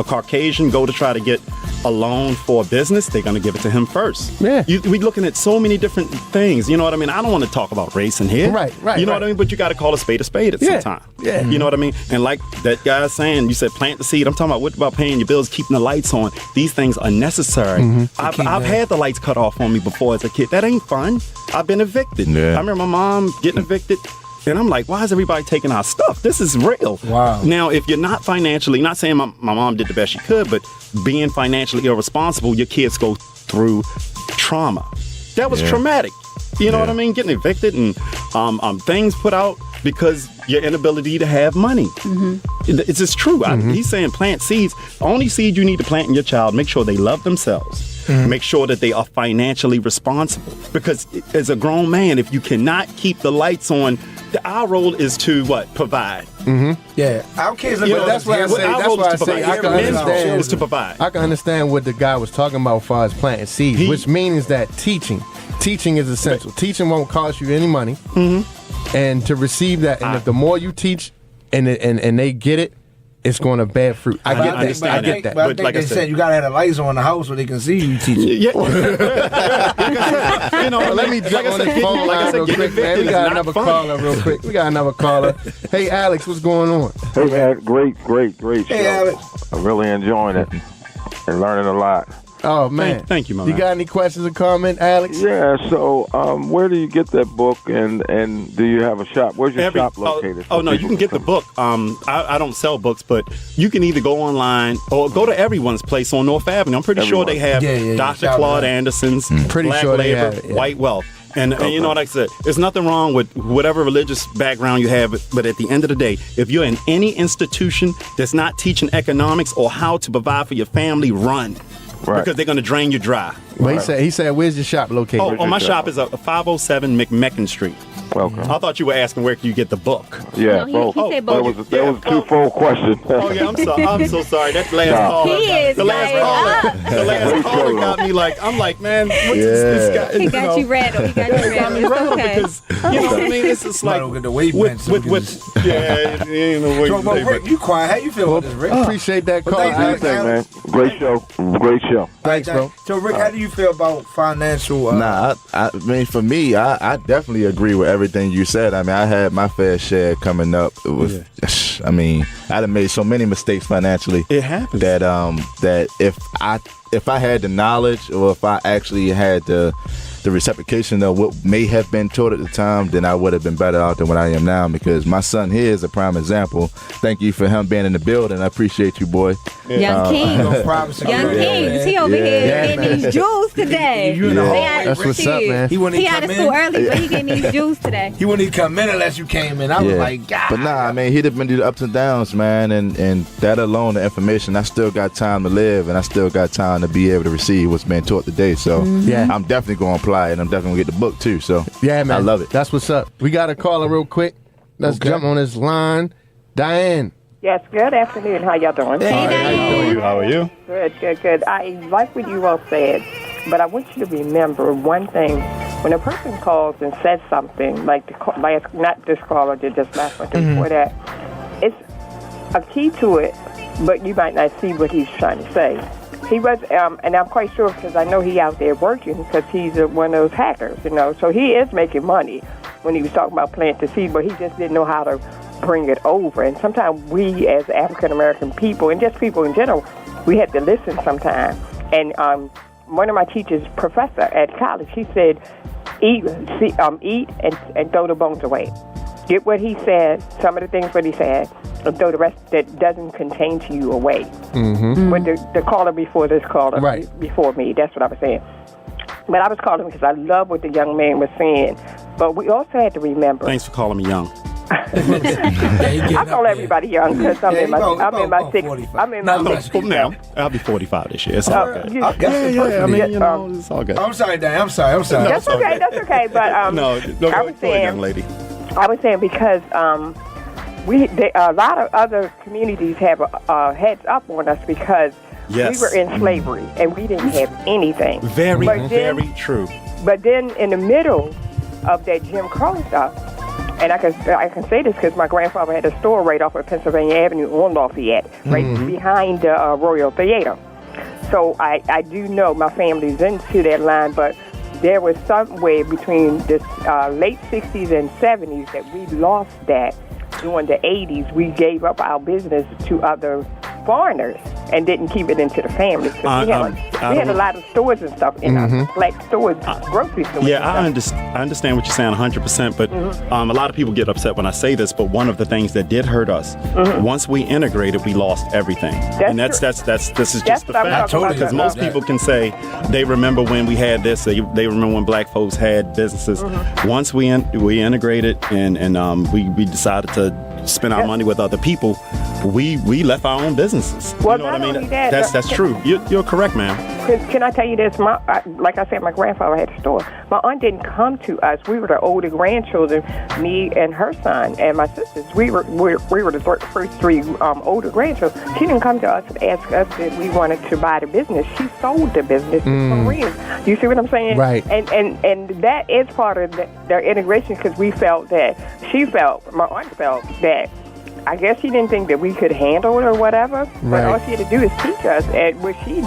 Caucasian go to try to get a loan for a business, they're going to give it to him first. Yeah. We're looking at so many different things. You know what I mean? I don't want to talk about race in here. Right. You know what I mean? But you got to call a spade at some time. Yeah. You know what I mean? And like that guy saying, you said plant the seed. I'm talking about what about paying your bills, keeping the lights on. These things are necessary. I've had the lights cut off on me before as a kid. That ain't fun. I've been evicted. Yeah. I remember my mom getting evicted. And I'm like, why is everybody taking our stuff? This is real. Wow. Now, if you're not financially, not saying my mom did the best she could, but being financially irresponsible, your kids go through trauma. That was traumatic. You know what I mean? Getting evicted and things put out because your inability to have money. It's just true. He's saying plant seeds. Only seed you need to plant in your child, make sure they love themselves. Make sure that they are financially responsible. Because as a grown man, if you cannot keep the lights on, our role is to what? Provide. Yeah, our kids. That's why I say. That's why I say I can understand. Is to provide. I can understand what the guy was talking about as far as planting seeds, which means that teaching is essential. Teaching won't cost you any money, and to receive that, and if the more you teach, and they get it, it's going to bear fruit. I get that. But I think like they said, you gotta have the lights on the house so they can see you teaching. Yeah. You know, let me jump on the phone line real quick, man. We got another caller real quick. Hey, Alex, what's going on? Hey, man, great show. Hey, Alex. I'm really enjoying it and learning a lot. Oh, man. Thank you, my man. You got any questions or comment, Alex? Yeah, so where do you get that book, and do you have a shop? Where's your shop located? No, you can get the book. I don't sell books, but you can either go online or go to everyone's place on North Avenue. I'm pretty sure they have Dr. Claude Anderson's pretty Black sure Labor, they have it, White Wealth. And you know what I said? There's nothing wrong with whatever religious background you have, but at the end of the day, if you're in any institution that's not teaching economics or how to provide for your family, run. Right. Because they're going to drain you dry. Well, he said, where's your shop located? My shop is 507 McMecken Street. Welcome. I thought you were asking where can you get the book. Yeah, no, he said both. That was a two-fold question. I'm so sorry. That last caller. The last caller got me like, I'm like, man, what's this guy? He got you rattled. It's okay. Because, you know what I mean? It's just like, Get the weight bench. you know what? Rick, you quiet. How you feel about this, Rick? Appreciate that call. Thanks, man. Great show. Thanks, bro. So, Rick, how do you feel about financial? I mean, for me, I definitely agree with everything you said. I mean, I had my fair share coming up. It was, I mean, I'd have made so many mistakes financially. It happens. That if I had the knowledge, or if I actually had the reciprocation of what may have been taught at the time, then I would have been better out than what I am now, because my son here is a prime example. Thank you for him being in the building. I appreciate you, boy. Young King. Young Kings. He over here getting these jewels today. That's what's up, man. He out of school early, but he getting these jewels today. He wouldn't even come in unless you came in. I was like, God. But I mean, he'd have been through the ups and downs, man, and that alone, the information, I still got time to live, and I still got time to be able to receive what's being taught today. So I'm definitely going to apply it, and I'm definitely going to get the book too. So yeah, man, I love it. That's what's up. We got a caller real quick. Let's jump on this line. Diane. Yes, good afternoon. How y'all doing? Hey, How are you? Good. I like what you all said, but I want you to remember one thing. When a person calls and says something, like not this caller, just last one before that, it's a key to it, but you might not see what he's trying to say. He was, and I'm quite sure because I know he out there working because he's one of those hackers, you know. So he is making money when he was talking about plant the seed, but he just didn't know how to bring it over. And sometimes we as African-American people, and just people in general, we have to listen sometimes. And one of my teachers, professor at college, he said, eat and throw the bones away. Get what he said, some of the things what he said, and throw the rest that doesn't contain to you away. But the caller before this caller, before me, that's what I was saying. But I was calling because I love what the young man was saying. But we also had to remember. Thanks for calling me young. I call everybody young because I'm in my 60s. I'm in my 60s now. I'll be 45 this year. It's all good. Yeah, I mean, it's all good. I'm sorry, Dan. I'm sorry. That's okay. But no, I was saying, young lady. I was saying because a lot of other communities have heads up on us because we were in slavery and we didn't have anything. Very true. But then in the middle of that Jim Crow stuff, and I can say this because my grandfather had a store right off of Pennsylvania Avenue on Lafayette, right behind the Royal Theater. So I do know my family's into that line, but there was somewhere between the late 60s and 70s that we lost that. During the 80s, we gave up our business to other foreigners and didn't keep it into the family. We had a lot of stores and stuff in our black stores, grocery stores. Yeah, I understand what you're saying 100%, but a lot of people get upset when I say this, but one of the things that did hurt us, once we integrated, we lost everything. This is just the fact. Because most people can say they remember when we had this, they remember when black folks had businesses. Once we integrated and we decided to spend our money with other people, we left our own businesses. Well, you know what I mean? That, that's true. You're correct, ma'am. Can I tell you this? Like I said, my grandfather had a store. My aunt didn't come to us. We were the older grandchildren, me and her son and my sisters. We were the first three older grandchildren. She didn't come to us and ask us if we wanted to buy the business. She sold the business to Koreans. You see what I'm saying? Right. And that is part of their integration because my aunt felt that I guess she didn't think that we could handle it or whatever. But all she had to do is teach us, and what she,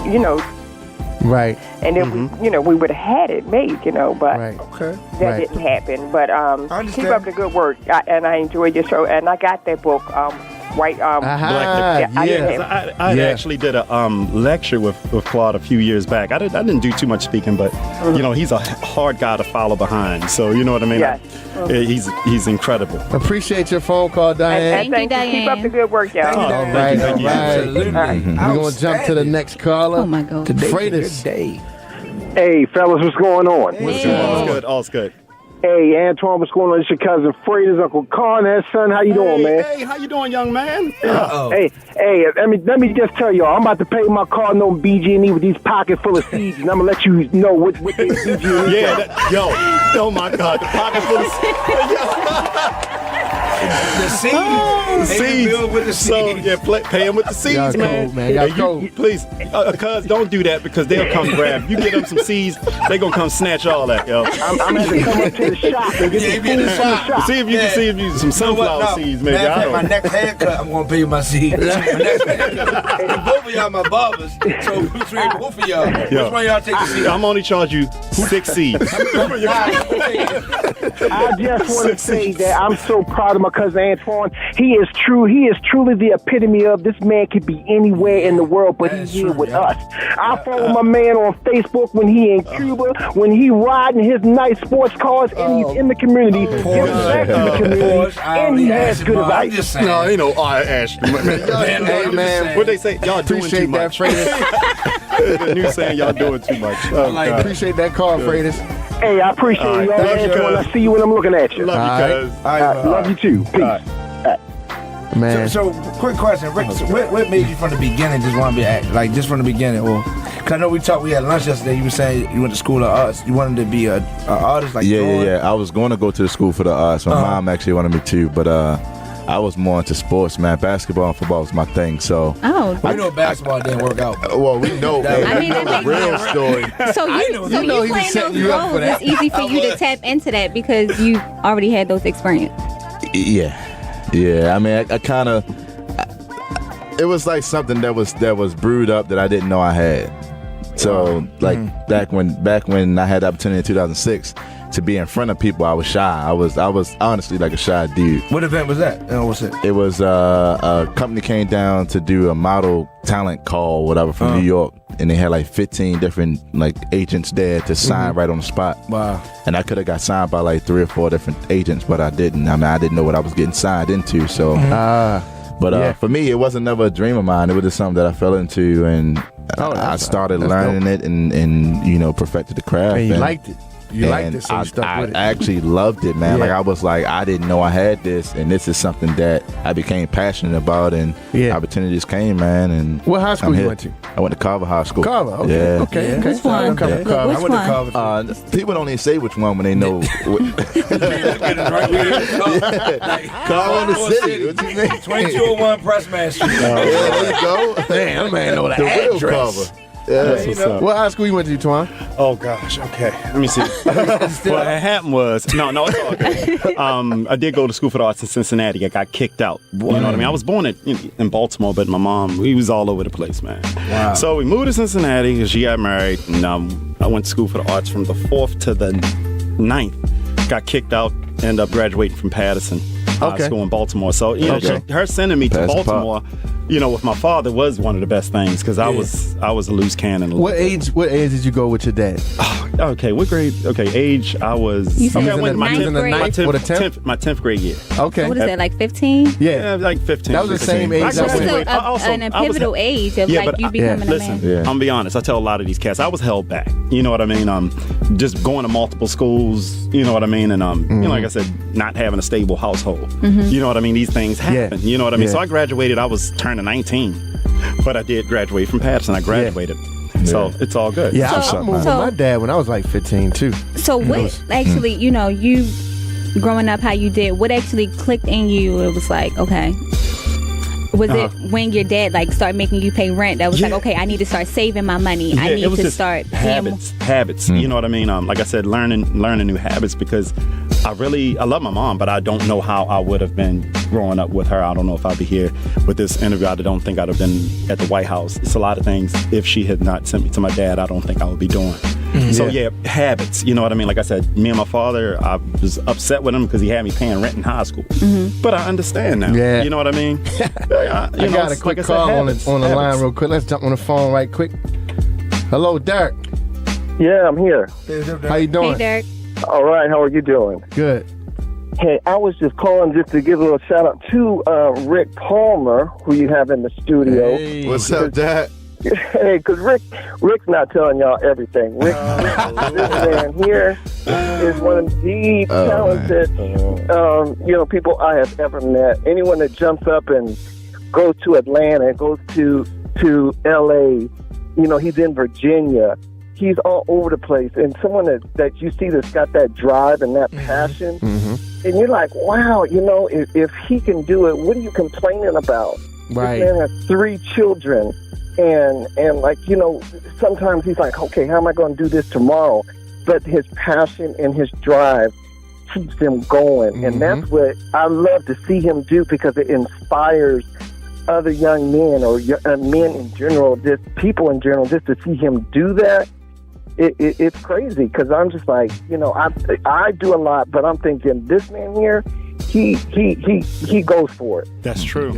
right. And then we would have had it made, but that didn't happen. But keep up the good work, and I enjoyed your show, and I got that book. I actually did a lecture with Claude a few years back. I didn't do too much speaking, but he's a hard guy to follow behind. So you know what I mean? Yes. He's incredible. Appreciate your phone call, Diane. Thank you, Diane. Keep up the good work, y'all. All right. Absolutely. We're going to jump to the next caller. Oh, my God. Freitas. Hey, fellas, what's going on? All's good. Hey, Antoine, what's going on? It's your cousin Freitas, Uncle Carnett, son. How you doing, man? Hey, how you doing, young man? Hey, let me just tell y'all, I'm about to pay my car note BG&E with these pockets full of seeds, and I'm going to let you know what these BG&E oh my God, the pocket full of seeds. The seeds. With the seeds. So, pay him with the seeds, Y'all man. cold, man. Y'all cold. Please, cuz, don't do that because they'll come grab. You get them some seeds, they gonna come snatch all that, yo. I'm going to come up to the shop and get the food from the shop. See if you can see if you some sunflower seeds, maybe. My next haircut, I'm going to pay you my seeds. Both of y'all my barbers, so we trade both of y'all. Which one of y'all take the seeds? I'm only charge you 6 seeds. I just want to say that I'm so proud of my cousin Antoine. He is truly the epitome of this man could be anywhere in the world, but he's here with us. I follow my man on Facebook when he in Cuba, when he riding his nice sports cars, and he's in the community, giving back to the community, and he has good advice. No, ain't no I asked him. Hey, man. What they say? Y'all doing too Appreciate that, much. Freitas. The news saying y'all doing too much. Appreciate that call, Freitas. Hey, I appreciate y'all, Antoine. I see you when I'm looking at you. Love you, cuz. Love you too. Peace. Man. So, quick question, Rick. What made you from the beginning just want to be just from the beginning, or? Cause I know we had lunch yesterday. You were saying you went to school of arts. You wanted to be an artist, like drawing? Yeah. I was going to go to the school for the arts. My mom actually wanted me to, but I was more into sports, man. Basketball and football was my thing. So I know basketball didn't work out. Well, we know. I mean, the real story. So you playing those roles, it's easy for you to tap into that because you already had those experiences. Yeah. I mean, I kind of. It was like something that was brewed up that I didn't know I had. So back when I had the opportunity in 2006 to be in front of people, I was shy. I was honestly like a shy dude. What event was that? And what was it? It was a company came down to do a model talent call, whatever, from New York, and they had like 15 different agents there to sign right on the spot. Wow. And I could have got signed by like 3 or 4 different agents, but I didn't. I mean, I didn't know what I was getting signed into. So, but for me, it wasn't never a dream of mine. It was just something that I fell into, and I started learning it and perfected the craft. And you liked it. You liked it, so you stuck with it. I actually loved it, man. Yeah. Like I was like, I didn't know I had this, and this is something that I became passionate about, and opportunities came, man. And what high school you went to? I went to Carver High School. Carver, okay, yeah. okay. Which one? I went to Carver. People don't even say which one when they know. Carver in the city. What you mean? 2201 Pressman Street. There you go. Damn, that man know the real address. Carver. Yeah. That's what's up. What high school you went to, Twan? Oh gosh, okay. Let me see. What happened was no, it's all good. I did go to school for the arts in Cincinnati. I got kicked out. You know what I mean? I was born in Baltimore, but my mom, we was all over the place, man. Wow. So we moved to Cincinnati because she got married, and I went to school for the arts from the 4th to the 9th. Got kicked out. Ended up graduating from Patterson High School in Baltimore. So her sending me to Baltimore, with my father was one of the best things because I was a loose cannon. What age did you go with your dad? Okay, what grade? Okay, age I was. You said I went ninth grade? my Or the 10th? my 10th grade year. Okay. What is that, like 15? Yeah, like 15. That was the 16. same age I I So went. it's a pivotal age of but you becoming a man. Yeah. I'm gonna be honest. I tell a lot of these cats, I was held back. You know what I mean? Just going to multiple schools. You know what I mean? And like I said, not having a stable household. You know what I mean? These things happen. You know what I mean? Yeah. So I graduated. I was turning 19, but I did graduate from Patterson. I graduated. So it's all good. Yeah, So- I moved with my dad when I was like 15 too. So what actually, you growing up how you did, what actually clicked in you? It was like, okay. Was it when your dad started making you pay rent? That was like, okay, I need to start saving my money. I need to start habits. You know what I mean? Like I said, learning new habits because I love my mom, but I don't know how I would have been growing up with her. I don't know if I'd be here with this interview. I don't think I'd have been at the White House. It's a lot of things. If she had not sent me to my dad, I don't think I would be doing. So habits. You know what I mean? Like I said, me and my father, I was upset with him because he had me paying rent in high school. But I understand now. Yeah. You know what I mean? I got a quick call on the line real quick. Let's jump on the phone right quick. Hello, Derek. Yeah, I'm here. How you doing? Hey, Derek. All right, how are you doing? Good. Hey, I was just calling just to give a little shout out to Rick Palmer, who you have in the studio. Hey. What's up, Dad? Hey, because Rick's not telling y'all everything. Rick, this man here is one of the talented, people I have ever met. Anyone that jumps up and goes to Atlanta, goes to L.A., he's in Virginia. He's all over the place. And someone that you see that's got that drive and that passion. And you're like, wow, if he can do it, what are you complaining about? Right. This man has 3 children. And sometimes he's like, okay, how am I going to do this tomorrow? But his passion and his drive keeps him going. And that's what I love to see him do because it inspires other young men or men in general, just people in general, just to see him do that. It's crazy because I'm just like, I do a lot, but I'm thinking this man here, he goes for it. That's true.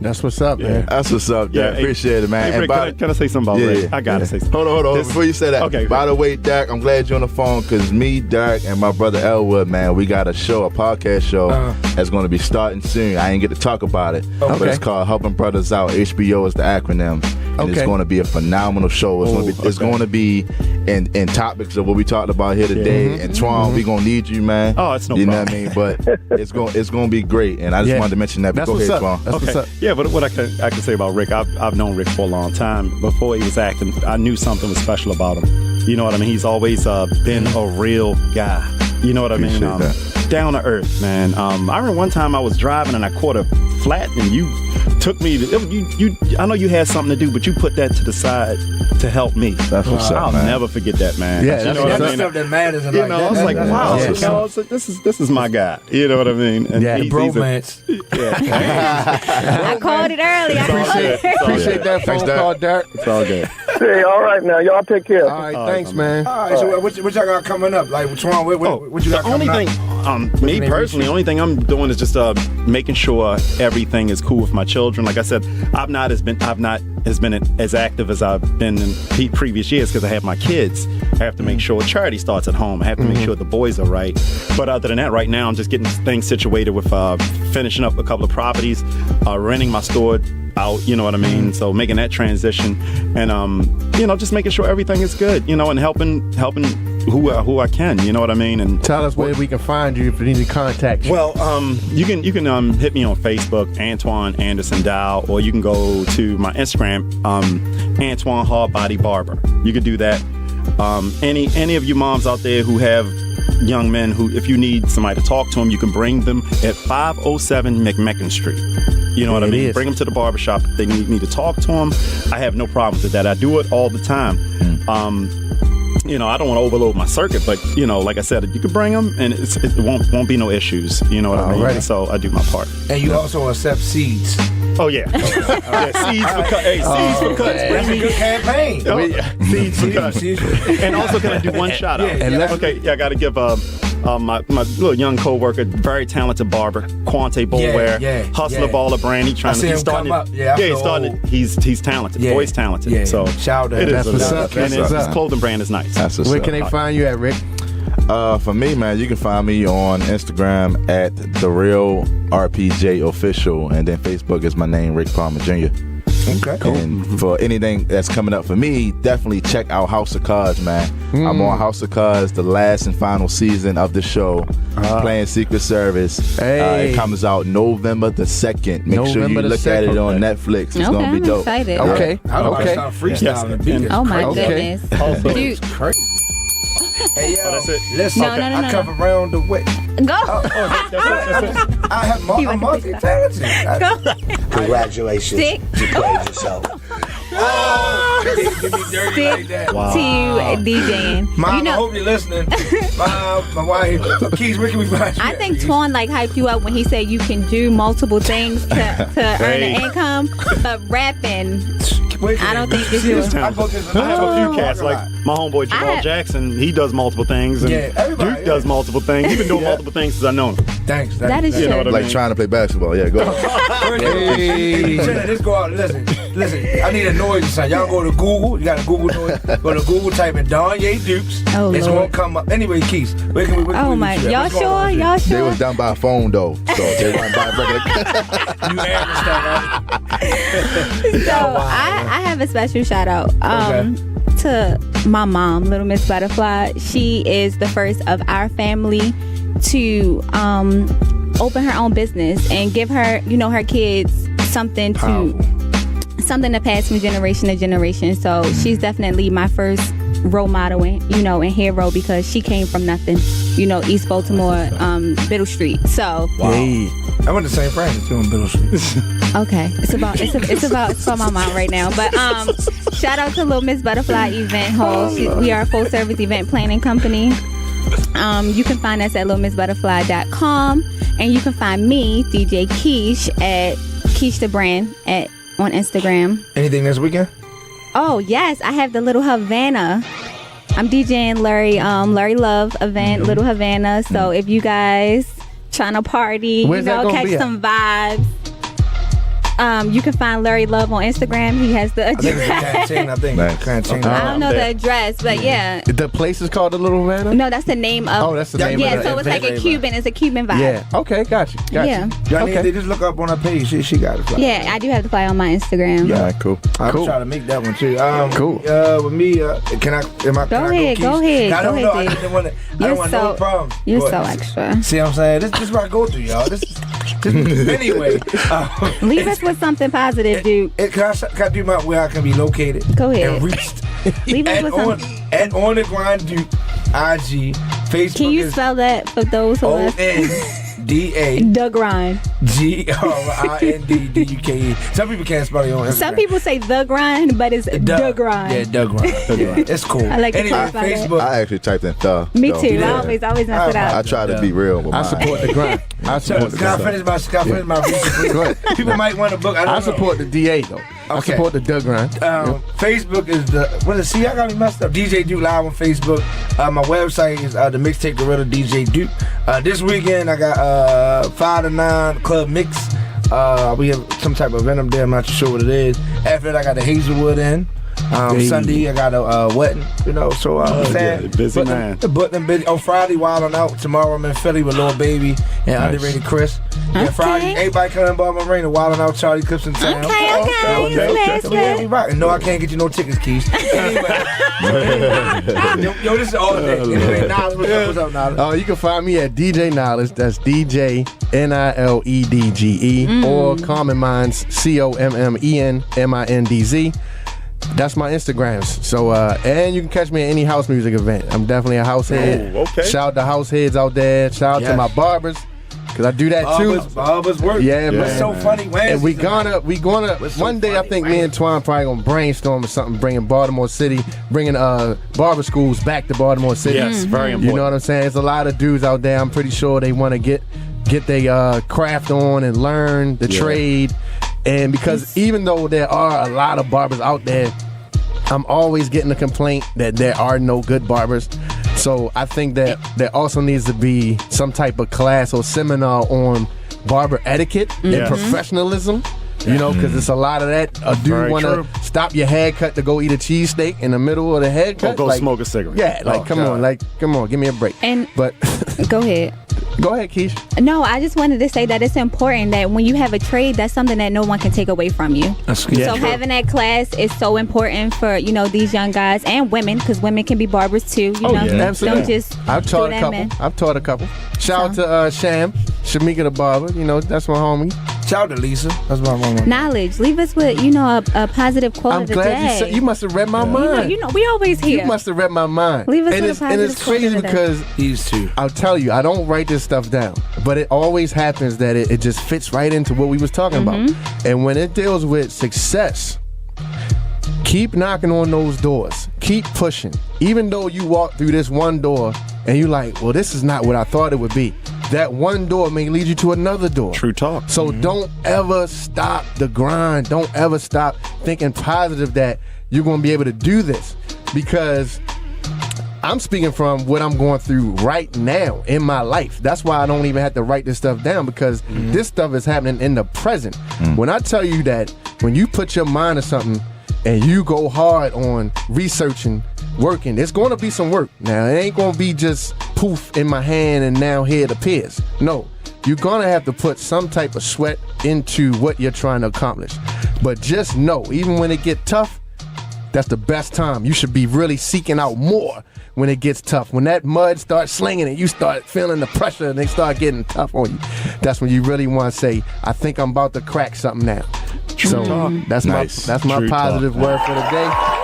That's what's up, man. That's what's up, Dad. Hey, Appreciate it, man. Hey, Rick, can I say something about Rick? I gotta say something. Hold on. Before you say that, Okay. by the way, Derek, I'm glad you're on the phone because me, Derek, and my brother Elwood, man, we got a podcast show that's going to be starting soon. I ain't get to talk about it, but it's called Helping Brothers Out. HBO is the acronym. And it's going to be a phenomenal show. It's going to be in topics of what we talked about here today. And Twan, we going to need you, man. Oh, it's no You problem. know what I mean? But it's going to be great. And I just wanted to mention that. But That's go what's ahead, up. Twan. That's what's up. Yeah, but what I can say about Rick, I've known Rick for a long time. Before he was acting, I knew something was special about him. You know what I mean? He's always been a real guy. You know what I mean? Down to earth, man. I remember one time I was driving and I caught a flat and you took me to, I know you had something to do, but you put that to the side to help me. That's what's up, I'll man. never forget that, man. Yeah, you know what I That's mean? stuff that matters. And I was like, wow. Yeah. I was like, this is my guy. You know what I mean? And Yeah, he's bromance. I called it early. Appreciate that phone call, Derek. It's all good. Hey, all right now, y'all take care. All right, thanks, man. All right, so what y'all got coming up? Like, what's wrong? What you got The only coming thing, up? me personally, the only thing I'm doing is just making sure everything is cool with my children. Like I said, I've not been as active as I've been in previous years because I have my kids. I have to make sure charity starts at home. I have to make sure the boys are right. But other than that, right now I'm just getting things situated with finishing up a couple of properties, renting my store out, you know what I mean? So making that transition and just making sure everything is good, and helping who I can. You know what I mean? And tell us where we can find you if we need to contact you. Well, you can hit me on Facebook, Antoine Anderson Dow, or you can go to my Instagram, Antoine Hard Body Barber. You can do that. Any of you moms out there who have young men who, if you need somebody to talk to them, you can bring them at 507 McMecken Street. You know what I mean? Bring them to the barbershop if they need me to talk to them. I have no problems with that. I do it all the time. I don't want to overload my circuit, but like I said, you can bring them, and it won't be no issues. You know what I mean? Right. So I do my part. And you also accept seeds. Oh yeah, seeds for cuts. Hey, seeds for cuts. That's a good campaign. Seeds for cuts. And also, can I do one shout out? I got to give my little young co-worker, very talented barber, Quante Boulware, hustler baller brand. He's starting. He's talented. Boy's talented. Yeah. So shout out. It That's is. what's up. And his clothing brand is nice. Where can they find you at, Rick? For me, man, you can find me on Instagram at The Real RPJ Official, and then Facebook is my name, Rick Palmer Jr. Okay, cool. And for anything that's coming up for me, definitely check out House of Cards, man. I'm on House of Cards, the last and final season of the show, playing Secret Service. It comes out November the 2nd. Make sure you look at it on Netflix. It's going to be dope. Excited. Okay. Start freestyling. Oh my goodness. Dude, crazy. Hey, yo, that's it. Listen, I come around the way. Go. I'm multi-talented. Congratulations. Stick. You played yourself. Give me dirty like that. Wow. To DJing. Mom, I hope you're listening. Mom, my wife. Keesh, where can we find you? I think Twan hyped you up when he said you can do multiple things to earn an income, but rapping, I don't think it's yours. I have a few cats, like my homeboy Jamal Jackson. He does multiple things, and Duke does multiple things. He's been doing multiple things since I know him. Thanks. That is true. Like trying to play basketball. Yeah, go. Let's go out. Listen. I need a noise or something. Y'all go to Google. You got a Google noise. Go to Google, type in Donye Dukes. Oh, it's Lord. gonna come up. Anyway, Keith, where can we? Oh my, y'all sure? Y'all sure? They was done by phone though, so they weren't by regular. You understand, right? So I have a special shout out to my mom, Little Miss Butterfly. She is the first of our family to open her own business and give her, her kids something to pass from generation to generation. So she's definitely my first role model and hero, because she came from nothing, East Baltimore, Biddle Street. So I went to St. Francis too in Biddle Street. Okay, it's about my mom right now. But shout out to Little Miss Butterfly Event Hall. We are a full service event planning company. You can find us at littlemissbutterfly.com, and you can find me, DJ Keesh, at Keesh the Brand on Instagram. Anything this weekend? Oh yes, I have the Little Havana. I'm DJing Larry Love event, Little Havana. So if you guys trying to party, catch some vibes. You can find Larry Love on Instagram. He has the address. I don't know the address, but yeah. The place is called the Little Havana? No, that's the name of. Oh, that's the name of it. Yeah, so it's like a Cuban. It's a Cuban vibe. Yeah. Okay, got you. Yeah. Y'all need to just look up on her page. She got it. Yeah, I do have the flyer on my Instagram. Yeah, cool. I'm trying to make that one too. Cool. With me, can I? Go ahead. I don't know. I don't want no problems. You're so extra. See what I'm saying? This is what I go through, y'all. Anyway, leave us with something positive, dude. Can I do where I can be located? Go ahead. And reached. Leave us with something. And on the grind, Duke, IG, Facebook. Can you spell that for those who are ONDA The Grind. GRINDDUKE. Some people can't spell it on Instagram. Some people say The Grind, but it's The Grind. Yeah, The Grind. It's cool. I like to anyway, Facebook. I actually typed in the. Me too. Yeah. I always mess it up. I try to be real with I support the grind. Can I finish my research? Go ahead. People might want a book. I support the DA though. I support the Doug Grind. Facebook is see, I got me messed up. DJ Duke Live on Facebook. My website is the Mixtape Gorilla DJ Duke. This weekend I got 5 to 9 Club Mix. We have some type of event up there. I'm not too sure what it is. After that, I got the Hazelwood in. Sunday I got a wedding, so busy man. But busy. On Friday, wilding out. Tomorrow I'm in Philly with Lil Baby and Underrated Chris. Yeah, Friday, everybody come in Barber Arena, wilding out Charlie Clips in town. Okay. Yeah, we rocking. No, I can't get you no tickets, Keesh. Anyway. Yo, this is all day. Anyway, Niledge, what's up, Niledge? Oh, you can find me at DJ Niledge. That's DJ Niledge, or Common Minds, COMMENMINDZ. That's my Instagrams. So, and you can catch me at any house music event. I'm definitely a house head. Oh, okay. Shout out to house heads out there. Shout out to my barbers, because I do that too. Barbers work. Yeah, What's so funny, man? And we gonna one day I think me and Antoine probably gonna brainstorm or something, bringing Baltimore City, bringing barber schools back to Baltimore City. Yes, very important. You know what I'm saying? There's a lot of dudes out there. I'm pretty sure they want to get their craft on and learn the trade. And because even though there are a lot of barbers out there, I'm always getting a complaint that there are no good barbers. So I think that there also needs to be some type of class or seminar on barber etiquette and professionalism. You know, because it's a lot of that. A dude want to stop your haircut to go eat a cheesesteak in the middle of the haircut. Or go smoke a cigarette. Yeah, come on, give me a break. But go ahead. Go ahead, Keesh. No, I just wanted to say that it's important that when you have a trade, that's something that no one can take away from you. So having that class is so important for, these young guys and women, because women can be barbers too. Absolutely. Don't just I've taught a couple. Shout out to Sham, Shamika the barber. That's my homie. Shout out to Lisa. That's my mama. Niledge. Leave us with, a positive quote I'm of the glad day. you said. You must have read my mind. We always hear. You must have read my mind. Leave us with a And positive it's quote crazy of the day. because These two. I'll tell you, I don't write this stuff down, but it always happens that it just fits right into what we was talking about. And when it deals with success, keep knocking on those doors. Keep pushing. Even though you walk through this one door and you're like, well, this is not what I thought it would be. That one door may lead you to another door. True talk. So don't ever stop the grind. Don't ever stop thinking positive that you're going to be able to do this, because I'm speaking from what I'm going through right now in my life. That's why I don't even have to write this stuff down, because this stuff is happening in the present. When I tell you that when you put your mind to something and you go hard on researching, working, there's going to be some work. Now, it ain't going to be just poof in my hand and now here it appears. No, you're going to have to put some type of sweat into what you're trying to accomplish. But just know, even when it get tough, that's the best time. You should be really seeking out more when it gets tough. When that mud starts slinging and you start feeling the pressure and they start getting tough on you, that's when you really want to say, I think I'm about to crack something now. That's my positive word for the day.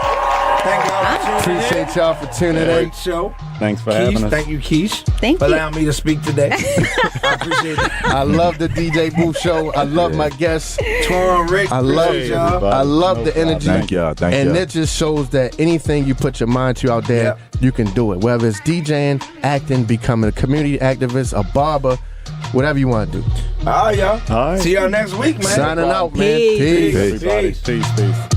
Thank y'all for tuning in. Appreciate y'all for tuning in. Great show. Thanks for having us. Thank you, Keesh. Thank for you. allowing me to speak today. I appreciate it. I love the DJ Booth show. I love my guests. Twan, Rick, I love y'all. I love the energy. Thank y'all. And it just shows that anything you put your mind to out there, you can do it. Whether it's DJing, acting, becoming a community activist, a barber, whatever you want to do. All right, y'all. All right. See y'all next week, man. Signing out, man. Peace. Peace. Everybody. Peace.